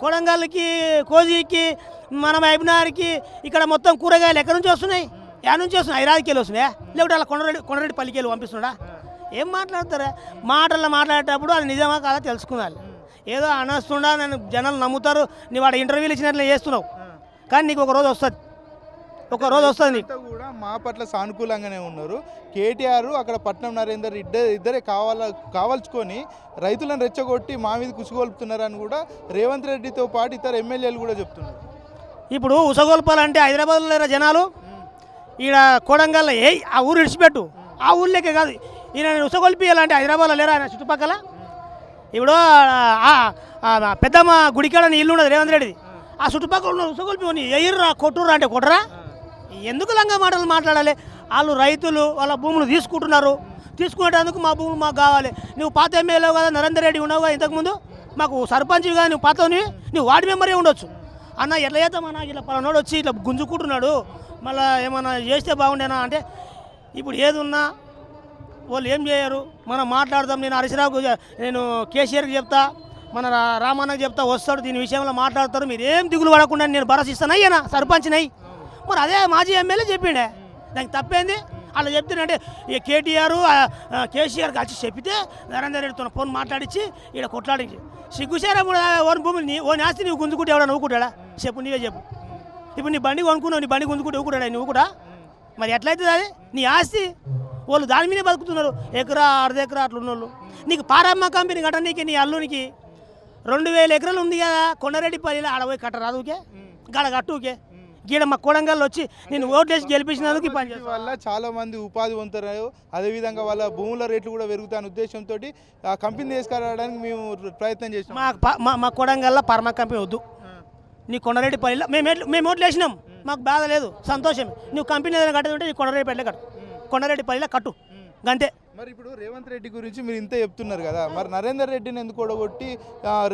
కొడంగల్కి, కోజికి, మన వైబ్నార్కి ఇక్కడ మొత్తం కూరగాయలు ఎక్కడి నుంచి వస్తున్నాయి? ఎక్కడి నుంచి వస్తున్నాయి? హైదరాబాద్కి వస్తున్నాయా? లేకపోతే అలా కొండరెడ్డి పల్లికి పంపిస్తున్నాడా? ఏం మాట్లాడతారా? మాట్లాడేటప్పుడు అది నిజమా కాదా తెలుసుకున్నాను. ఏదో అనస్తుండా నేను జనాలు నమ్ముతారు, నీ వాడు ఇంటర్వ్యూలు ఇచ్చినట్లు చేస్తున్నావు. కానీ నీకు ఒక రోజు వస్తుంది, ఒక రోజు వస్తుంది. కూడా మా పట్ల సానుకూలంగానే ఉన్నారు. కేటీఆర్ అక్కడ పట్నం నరేందర్ ఇద్దరే కావాల్చుకొని రైతులను రెచ్చగొట్టి మా మీద కుసుగొల్పుతున్నారని కూడా రేవంత్ రెడ్డితో పాటు ఇతర ఎమ్మెల్యేలు కూడా చెప్తున్నారు. ఇప్పుడు ఉసగొల్పాలంటే హైదరాబాద్లో లేరా జనాలు? ఈడ కొడంగల్లో ఆ ఊరు విడిచిపెట్టు, ఆ ఊళ్ళకే కాదు. ఈయన ఉసగొల్పియాలంటే హైదరాబాద్లో లేరా ఆయన చుట్టుపక్కల? ఇప్పుడు పెద్దమ్మ గుడికాడ ఇల్లు ఉన్నది రేవంత్ రెడ్డిది. ఆ చుట్టుపక్కల ఉన్న ఉసగొల్పి ఎయిర్రా కొట్టుర్రా అంటే కొట్టరా? ఎందుకు లంగా మాటలు మాట్లాడాలి? వాళ్ళు రైతులు వాళ్ళ భూములు తీసుకునేటందుకు మా భూములు మాకు కావాలి. నువ్వు పాత ఎమ్మెల్యే కదా, నరేందర్ రెడ్డి ఉన్నావు కదా ఇంతకుముందు, మాకు సర్పంచ్గా నువ్వు పాతని నువ్వు వార్డు మెంబరే ఉండొచ్చు అన్న. ఎట్లా చేద్దాం నాకు ఇలా పలానోడు వచ్చి ఇట్లా గుంజుకుంటున్నాడు, మళ్ళీ ఏమన్నా చేస్తే బాగుండేనా అంటే ఇప్పుడు ఏది ఉన్నా వాళ్ళు ఏం చేయరు. మనం మాట్లాడదాం. నేను హరీశ్రావుకు, నేను కేసీఆర్కి చెప్తా, మన రామన్నకి చెప్తా, వస్తాడు దీని విషయంలో మాట్లాడతారు. మీరు ఏం దిగులు పడకుండా నేను భరోసా ఇస్తాను అయ్యానా సర్పంచ్నై. మరి అదే మాజీ ఎమ్మెల్యే చెప్పిండే, దానికి తప్పేంది? అలా చెప్తున్నంటే ఇక కేసీఆర్ కలిసి చెప్పితే నరేందర్ రెడ్డితో ఫోన్ మాట్లాడించి ఇక్కడ కొట్లాడించి సిగ్గుసారా ఓన్ భూమిని ఓన్ ఆస్తి నువ్వు గుంజుకుంటే ఎవడా నవ్వుకుంటాడా? చెప్పు, నీవే చెప్పు. ఇప్పుడు నీ బండి కొనుక్కున్నావు, నీ బండి గుంజుకుంటే ఊకుతాడా? నువ్వు కూడా మరి ఎట్లయితుంది? అది నీ ఆస్తి, వాళ్ళు దాని మీదే బతుకుతున్నారు. ఎకరా అర్ధ ఎకరా అట్లా ఉన్నోళ్ళు. నీకు పారమ్మ కంపెనీ కట్టనీకి నీ అల్లునికి 2000 ఎకరాలు ఉంది కదా కొండరెడ్డిపల్లిలో, ఆడపోయి కట్టరాదుకే గడ కట్టుకే. గీడ మా కొడంగల్లో వచ్చి నేను ఓట్లేసి గెలిపించినందుకు ఈ పని వల్ల చాలా మంది ఉపాధి పొందుతారు. అదేవిధంగా వాళ్ళ భూముల రేట్లు కూడా పెరుగుతాయనే ఉద్దేశంతో ఆ కంపెనీ తీసుకురావడానికి మేము ప్రయత్నం చేసాం. మా కొడంగల్లో పరమ కంపెనీ వద్దు. నీ కొండరెడ్డిపల్లిలో మేము ఓట్లు వేసినాం, మాకు బాధ లేదు, సంతోషమే. నువ్వు కంపెనీ ఏదైనా కట్టేది నీ కొండరెడ్డిపల్లిలో కట్టు, కొండరెడ్డిపల్లిలో కట్టు, గంతే. మరి ఇప్పుడు రేవంత్ రెడ్డి గురించి మీరు ఇంత చెప్తున్నారు కదా, మరి నరేందర్ రెడ్డిని ఎందుకు ఓడగొట్టి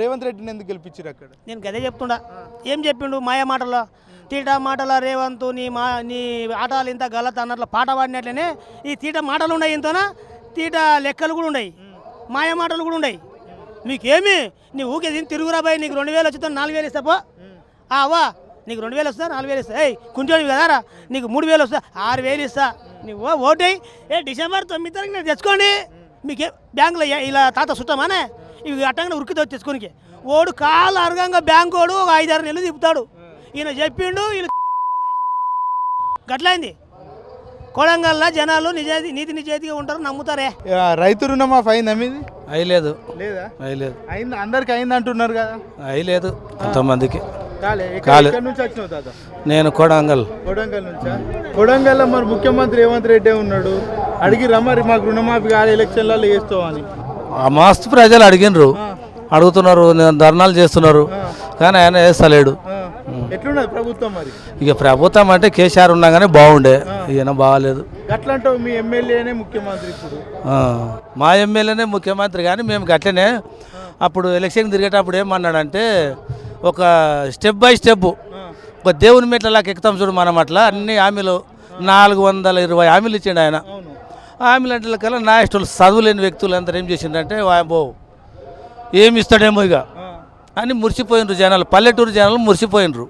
రేవంత్ రెడ్డిని ఎందుకు గెలిపించారు అక్కడ? నేను గదే చెప్తుండా. ఏం చెప్పిండు మాయ మాటల్లో, తీట మాటల రేవంత్ నీ ఆటలు ఇంత గలత అన్నట్లు పాట పాడినట్లనే ఈ తీట మాటలు ఉన్నాయి, ఇంతనా తీట లెక్కలు కూడా ఉన్నాయి, మాయ మాటలు కూడా ఉన్నాయి. మీకేమి నీ ఊకే దీన్ని తిరుగురాబాయి, నీకు 2000 వచ్చితే 4000 ఇస్తా పో. అవ్వా నీకు 2000 వస్తా, 4000 ఇస్తా. కొంచెం కదారా నీకు 3000 వస్తా, 6000 ఇస్తా. నువ్వు ఓటై డిసెంబర్ 9 తారీఖు తెచ్చుకోండి. మీకే బ్యాంకులో ఇలా తాత సుట్టమానే ఇవి అట్టంగా ఉరికితో తెచ్చుకోనికి. ఓడు కాలు అరగంగా బ్యాంకు ఓడు 5-6 నెలలు తిప్పుతాడు. ఈయన చెప్పిండు, వీళ్ళు గట్లయింది. కొడంగల్లో జనాలు నీతి నిజాయితీగా ఉంటారు, నమ్ముతారే. రైతు రుణమాఫీ అయిందా మీది? అయ్యలేదు. లేదా? అయ్యలేదు. అయింది, అందరికి అయింది అంటున్నారు కదా. అయ్యలేదు, కొంతమందికి. ఎక్కడి నుంచి వచ్చినావు తాత? నేను కొడంగల్ నుంచా? కొడంగల్లో మరి ముఖ్యమంత్రి రేవంత్ రెడ్డి ఉన్నాడు, అడిగిరా మరి మాకు రుణమాఫీ కాదు ఎలక్షన్లలో వేస్తామని? మస్తు ప్రజలు అడిగినరు, అడుగుతున్నారు, ధర్నాలు చేస్తున్నారు, కానీ ఆయన వేస్తలేడు. ఎట్లున్నది ప్రభుత్వం మరి? ఇక ప్రభుత్వం అంటే కేసీఆర్ ఉన్నాగానే బాగుండే, ఈయన బాగాలేదు. గట్లంటే మీ ఎమ్మెల్యేనే ముఖ్యమంత్రి ఇప్పుడు? మా ఎమ్మెల్యేనే ముఖ్యమంత్రి, కానీ మేము గట్లనే అప్పుడు ఎలక్షన్ తిరిగేటప్పుడు ఏమన్నాడంటే ఒక స్టెప్ బై స్టెప్ ఒక దేవుని మెట్లలాగా ఎక్కుతాం చూడు మనం, అట్లా అన్ని హామీలు 420 హామీలు ఇచ్చిండు ఆయన. హామీలు అంటే కల్లా నా ఇష్టం చదువులేని వ్యక్తులు అందరూ ఏం చేసిండంటే వాబో ఏమి ఇస్తాడేమో ఇక అని మురిసిపోయినరు జనాలు, పల్లెటూరు జనాలు మురిసిపోయినరు,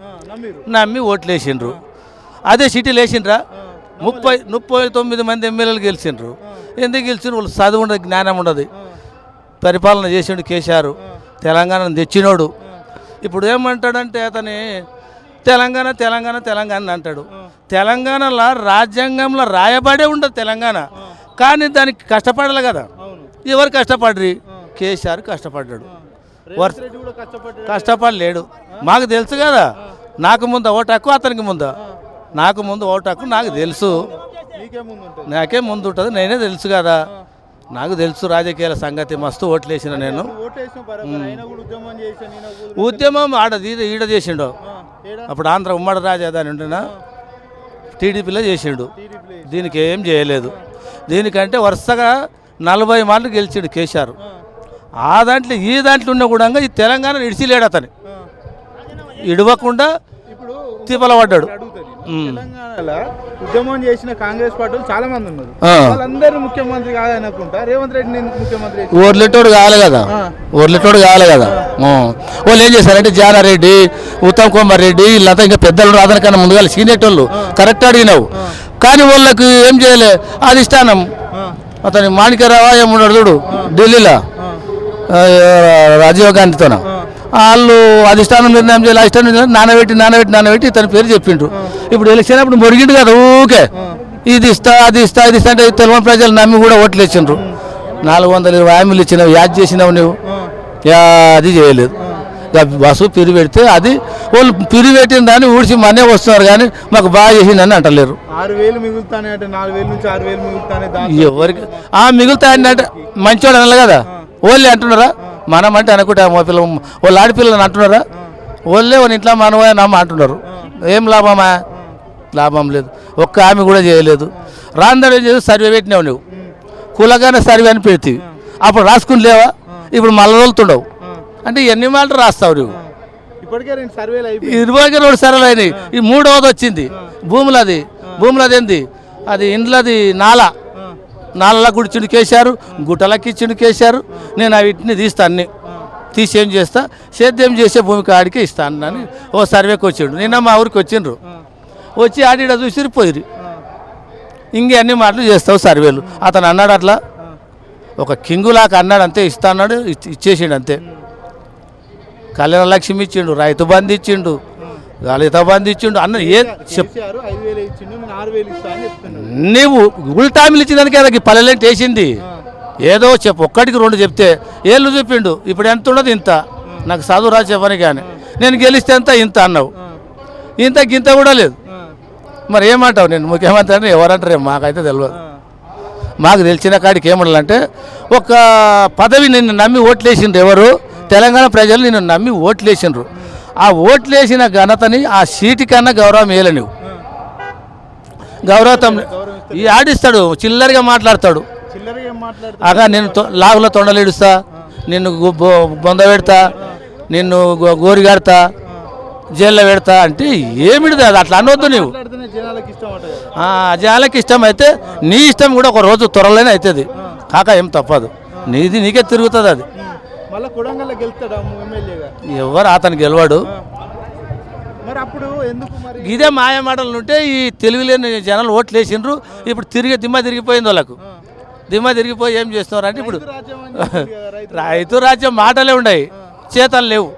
నమ్మి ఓట్లు వేసిండ్రు. అదే సిటీలు వేసిండ్రా 39 మంది ఎమ్మెల్యేలు గెలిచిండ్రు. ఎందుకు గెలిచిండ్రు? వాళ్ళు చదువు ఉండదు, జ్ఞానం ఉండదు. పరిపాలన చేసిండు కేసీఆర్, తెలంగాణను తెచ్చినోడు. ఇప్పుడు ఏమంటాడంటే అతని తెలంగాణ తెలంగాణ తెలంగాణ అంటాడు. తెలంగాణలో రాజ్యాంగంలో రాయబడే ఉండదు తెలంగాణ, కానీ దానికి కష్టపడాలి కదా. ఎవరు కష్టపడ్రి? కేసీఆర్ కష్టపడ్డాడు, కష్టపడలేడు. మాకు తెలుసు కదా, నాకు ముందు ఓటు హక్కు, అతనికి ముందు నాకు ముందు ఓటు హక్కు నాకు తెలుసు, నాకే ముందు ఉంటుంది, నేనే తెలుసు కదా, నాకు తెలుసు రాజకీయాల సంగతి. మస్తు ఓట్లు వేసిన నేను. ఉద్యమం ఈడ చేసిండు. అప్పుడు ఆంధ్ర ఉమ్మడి రాజధాని ఉండినా టీడీపీలో చేసిండు. దీనికి ఏం చేయలేదు. దీనికంటే వరుసగా 40 మార్లు గెలిచాడు కేసీఆర్. ఆ దాంట్లో ఈ దాంట్లో ఉన్న కూడా ఈ తెలంగాణ ఇడిచిలేడు, అతని ఇడవకుండా తిప్పల పడ్డాడు. తెలంగాణలో ఉద్యమం చేసిన కాంగ్రెస్ పార్టీలు చాలా మంది ఉన్నారు. వాళ్ళందరూ ముఖ్యమంత్రి కాదనుకుంటా. రేవంత్ రెడ్డిని ముఖ్యమంత్రి ఓర్లెటోడు కావాలి కదా, ఓర్లెటోడు కావాలి కదా. వాళ్ళు ఏం చేశారంటే జానారెడ్డి, ఉత్తమ్ కుమార్ రెడ్డి వీళ్ళంతా ఇంకా పెద్దలు రాదని కన్నా ముందుగా సీనియర్ వాళ్ళు కరెక్ట్ అడిగినావు. కానీ వాళ్ళకి ఏం చేయలే, అధిష్టానం అతని మాణిక్యరావు ఏమున్నాడు చూడు ఢిల్లీలో రాజీవ్ గాంధీతోన, వాళ్ళు అధిష్టానం నిర్ణయం చేయాలి, అధిష్టానం నానబెట్టి తన పేరు చెప్పిండ్రు. ఇప్పుడు ఎలక్షన్ అప్పుడు మొరిగిండు కదా ఊకే, ఇది ఇస్తా అది ఇస్తా అంటే తెలంగాణ ప్రజలు నమ్మి కూడా ఓట్లు ఇచ్చిండ్రు. 420 హామీలు ఇచ్చినావు, యాద్ చేసినావు నువ్వు, అది చేయలేదు. బస్సు పిరి పెడితే అది వాళ్ళు పిరి పెట్టిన దాన్ని ఊడిచి మనే వస్తున్నారు, కానీ మాకు బాగా చేసిందని అంటలేరు. 6,000 మిగులుతానే అంటే 4,000 నుంచి 6,000 మిగులుతానే ఎవరికి మిగులుతాయని అంటే మంచోడు అనాలి కదా. ఓళ్ళే అంటున్నారా? మనం అంటే అనుకుంటా మా పిల్ల వాళ్ళు ఆడపిల్లని అంటున్నారా? ఓళ్ళే వాళ్ళ ఇంట్లో మనవే నమ్మ అంటున్నారు. ఏం లాభమా? లాభం లేదు. ఒక్క ఆమె కూడా చేయలేదు. రాందరం చేసి సర్వే పెట్టినావు నువ్వు, కులగానే సర్వే అని పెడతావు. అప్పుడు రాసుకుని లేవా? ఇప్పుడు మళ్ళీ వదులుతుండవు అంటే ఎన్ని మాటలు రాస్తావు నువ్వు? ఇప్పటికే 2 సర్వేలు అయిపోయి 22 సర్వేలు అయినాయి. ఈ 3వది వచ్చింది భూములది ఏంది అది ఇండ్లది నాలా గుడిచిండు కేసారు, గుట్టలకి ఇచ్చిండు కేసారు. నేను వీటిని తీస్తా, అన్ని తీసి ఏం చేస్తా, సేద్యం చేసే భూమి కాడికి ఇస్తాను అని ఓ సర్వేకి వచ్చిండు. నిన్న మా ఊరికి వచ్చిండ్రు, వచ్చి ఆడిడ చూసిరు పోయిరు. ఇంకే అన్ని మాటలు చేస్తావు సర్వేలు. అతను అన్నాడు అట్లా, ఒక కింగులాగా అన్నాడు అంతే, ఇస్తా అన్నాడు, ఇచ్చేసిండు అంతే. కళ్యాణ లక్ష్మి ఇచ్చిండు, రైతు బంధు ఇచ్చిండు, దళిత బంధు ఇచ్చిండు అన్న ఏ నువ్వు ఉల్టామిలు ఇచ్చిందానికి అది పల్లెలేంటి వేసింది. ఏదో చెప్పు, ఒక్కటికి 2 చెప్తే ఏళ్ళు చూపిండు. ఇప్పుడు ఎంత ఉండదు ఇంత, నాకు చదువు రా చెప్పని కానీ నేను గెలిస్తే ఎంత ఇంత అన్నావు, ఇంత గింత కూడా లేదు. మరి ఏమంటావు? నేను ముఖ్యమంత్రి అని ఎవరంటారు? మాకైతే తెలియదు. మాకు తెలిసిన కాడికి ఏమంటారంటే, ఒక పదవి నిన్ను నమ్మి ఓట్లేసిండ్రు ఎవరు? తెలంగాణ ప్రజలు నిన్ను నమ్మి ఓట్లేసిండ్రు. ఆ ఓట్లేసిన ఘనతని ఆ సీటు కన్నా గౌరవం వేయలే నువ్వు. గౌరవం ఈ ఆడిస్తాడు, చిల్లరిగా మాట్లాడతాడు. అగా నేను లాగులో తొండలేడుస్తా, నిన్ను బొంద పెడతా, నిన్ను గోరిగాడతా, జైల్లో పెడతా అంటే ఏమిటిది? అది అట్లా అనవద్దు నువ్వు. జనాలకి ఇష్టం అయితే నీ ఇష్టం కూడా ఒక రోజు త్వరలోనే అవుతుంది కాక, ఏం తప్పదు. నీకే తిరుగుతుంది అది. ఎవరు అతను గెలవాడు. ఇదే మాయ మాటలు ఉంటే ఈ తెలివిలేని జనాలు ఓట్లు వేసిండ్రు. ఇప్పుడు దిమ్మ తిరిగిపోయింది వాళ్ళకు. దిమ్మ తిరిగిపోయి ఏం చేస్తున్నారు అంటే, ఇప్పుడు రైతు రాజ్యం మాటలే ఉన్నాయి, చేతలు లేవు.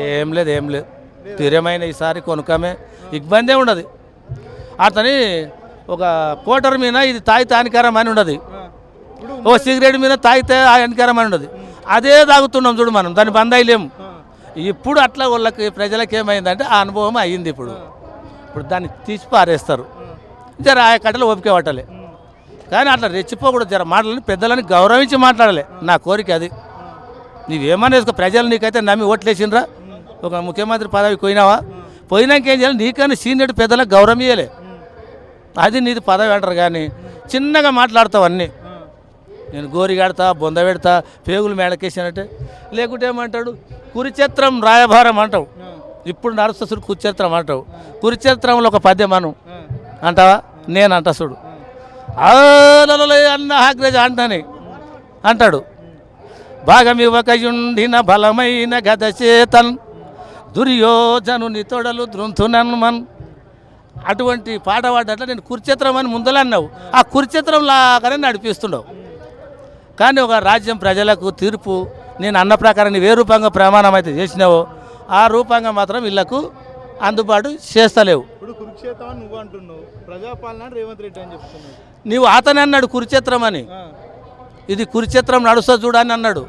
ఏం లేదు. తీరమైన ఈసారి కొనుక్కమే ఇబ్బందే ఉండదు. అతని ఒక కోటర్ మీద ఇది తాగితే హానికరం అని ఉండదు, ఓ సిగరెట్ మీద తాగితే హానికరం అని ఉండదు. అదే తాగుతున్నాం చూడు మనం, దాన్ని బంద్ అయ్యలేము. ఇప్పుడు అట్లా వాళ్ళకి ప్రజలకు ఏమైందంటే ఆ అనుభవం అయ్యింది. ఇప్పుడు దాన్ని తీసి పారేస్తారు. జర ఆ కట్టలు ఓపిక పట్టాలి, కానీ అట్లా రెచ్చిపోకూడదు. జర మాటలని పెద్దలని గౌరవించి మాట్లాడాలి. నా కోరిక అది. నీవేమన్నా వేసుకో, ప్రజలు నీకైతే నమ్మి ఓట్లేసిండ్రా, ఒక ముఖ్యమంత్రి పదవి పోయినావా, పోయినాక ఏం చేయాలి? నీకన్నా సీనియర్ పెద్దలకు గౌరవం ఇవ్వలే, అది నీది పదవి అంటారు. కానీ చిన్నగా మాట్లాడతావు అన్నీ. నేను గోరిగాడతా, బొంద పెడతా, పేగులు మేడకేసానంటే, లేకుంటే ఏమంటాడు? కురుక్షేత్రం రాయభారం అంటావు. ఇప్పుడు నడుస్తుడు కురుక్షేత్రం అంటావు. కురుక్షేత్రంలో ఒక పద్యం అను అంటావా? నేను అంటా చూడు, అన్న హాగ్రేజ్ అంటాని అంటాడు. భాగమివ్వకయుండిన బలమైన గద చేతన్ దుర్యోధనుని తొడలు దృంతునన్మన్. అటువంటి పాట పాడట్లా నేను కురుక్షేత్రం అని ముందలే అన్నావు. ఆ కురుక్షేత్రం లాగానే నడిపిస్తుండవు. కానీ ఒక రాజ్యం ప్రజలకు తీర్పు నేను అన్న ప్రకారం ఏ రూపంగా ప్రమాణం అయితే చేసినావో ఆ రూపంగా మాత్రం వీళ్ళకు అందుబాటు చేస్తలేవు. ఇప్పుడు కురుక్షేత్రం అని నువ్వు అంటున్నావు, ప్రజాపాలన రేవంత్ రెడ్డి అని చెప్తున్నావు. నీవు అతనే అన్నాడు కురుక్షేత్రం అని, ఇది కురుక్షేత్రం నడుస్తా చూడని అన్నాడు.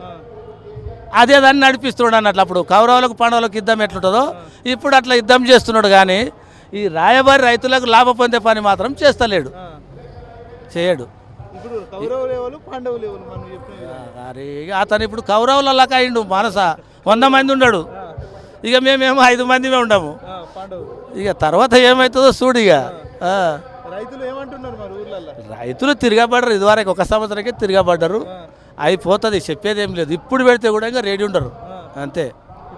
అదే దాన్ని నడిపిస్తున్నాడు అన్నట్లు. అప్పుడు కౌరవులకు పాండవులకు యుద్ధం ఎట్లుంటుందో ఇప్పుడు అట్లా యుద్ధం చేస్తున్నాడు. కానీ ఈ రాయబారి రైతులకు లాభ పొందే పని మాత్రం చేస్తలేడు, చేయడు. ఇప్పుడు కౌరవులు ఎవరు పాండవులు ఎవరు మనం చెప్పిన అరే అతను ఇప్పుడు కౌరవులకి అయిండు. మనస 100 మంది ఉన్నాడు, ఇక మేమేమో 5 మందిమే ఉండము. పాండవులు ఇక తర్వాత ఏమవుతుందో చూడు. ఇక రైతులు ఏమంటున్నారు మరి ఊర్లలో? రైతులు తిరగబడ్డరు, ఇదివరకు 1 సంవత్సరానికే తిరగబడ్డరు. అయిపోతుంది, చెప్పేది ఏం లేదు. ఇప్పుడు పెడితే కూడా ఇంకా రెడీ ఉండరు అంతే.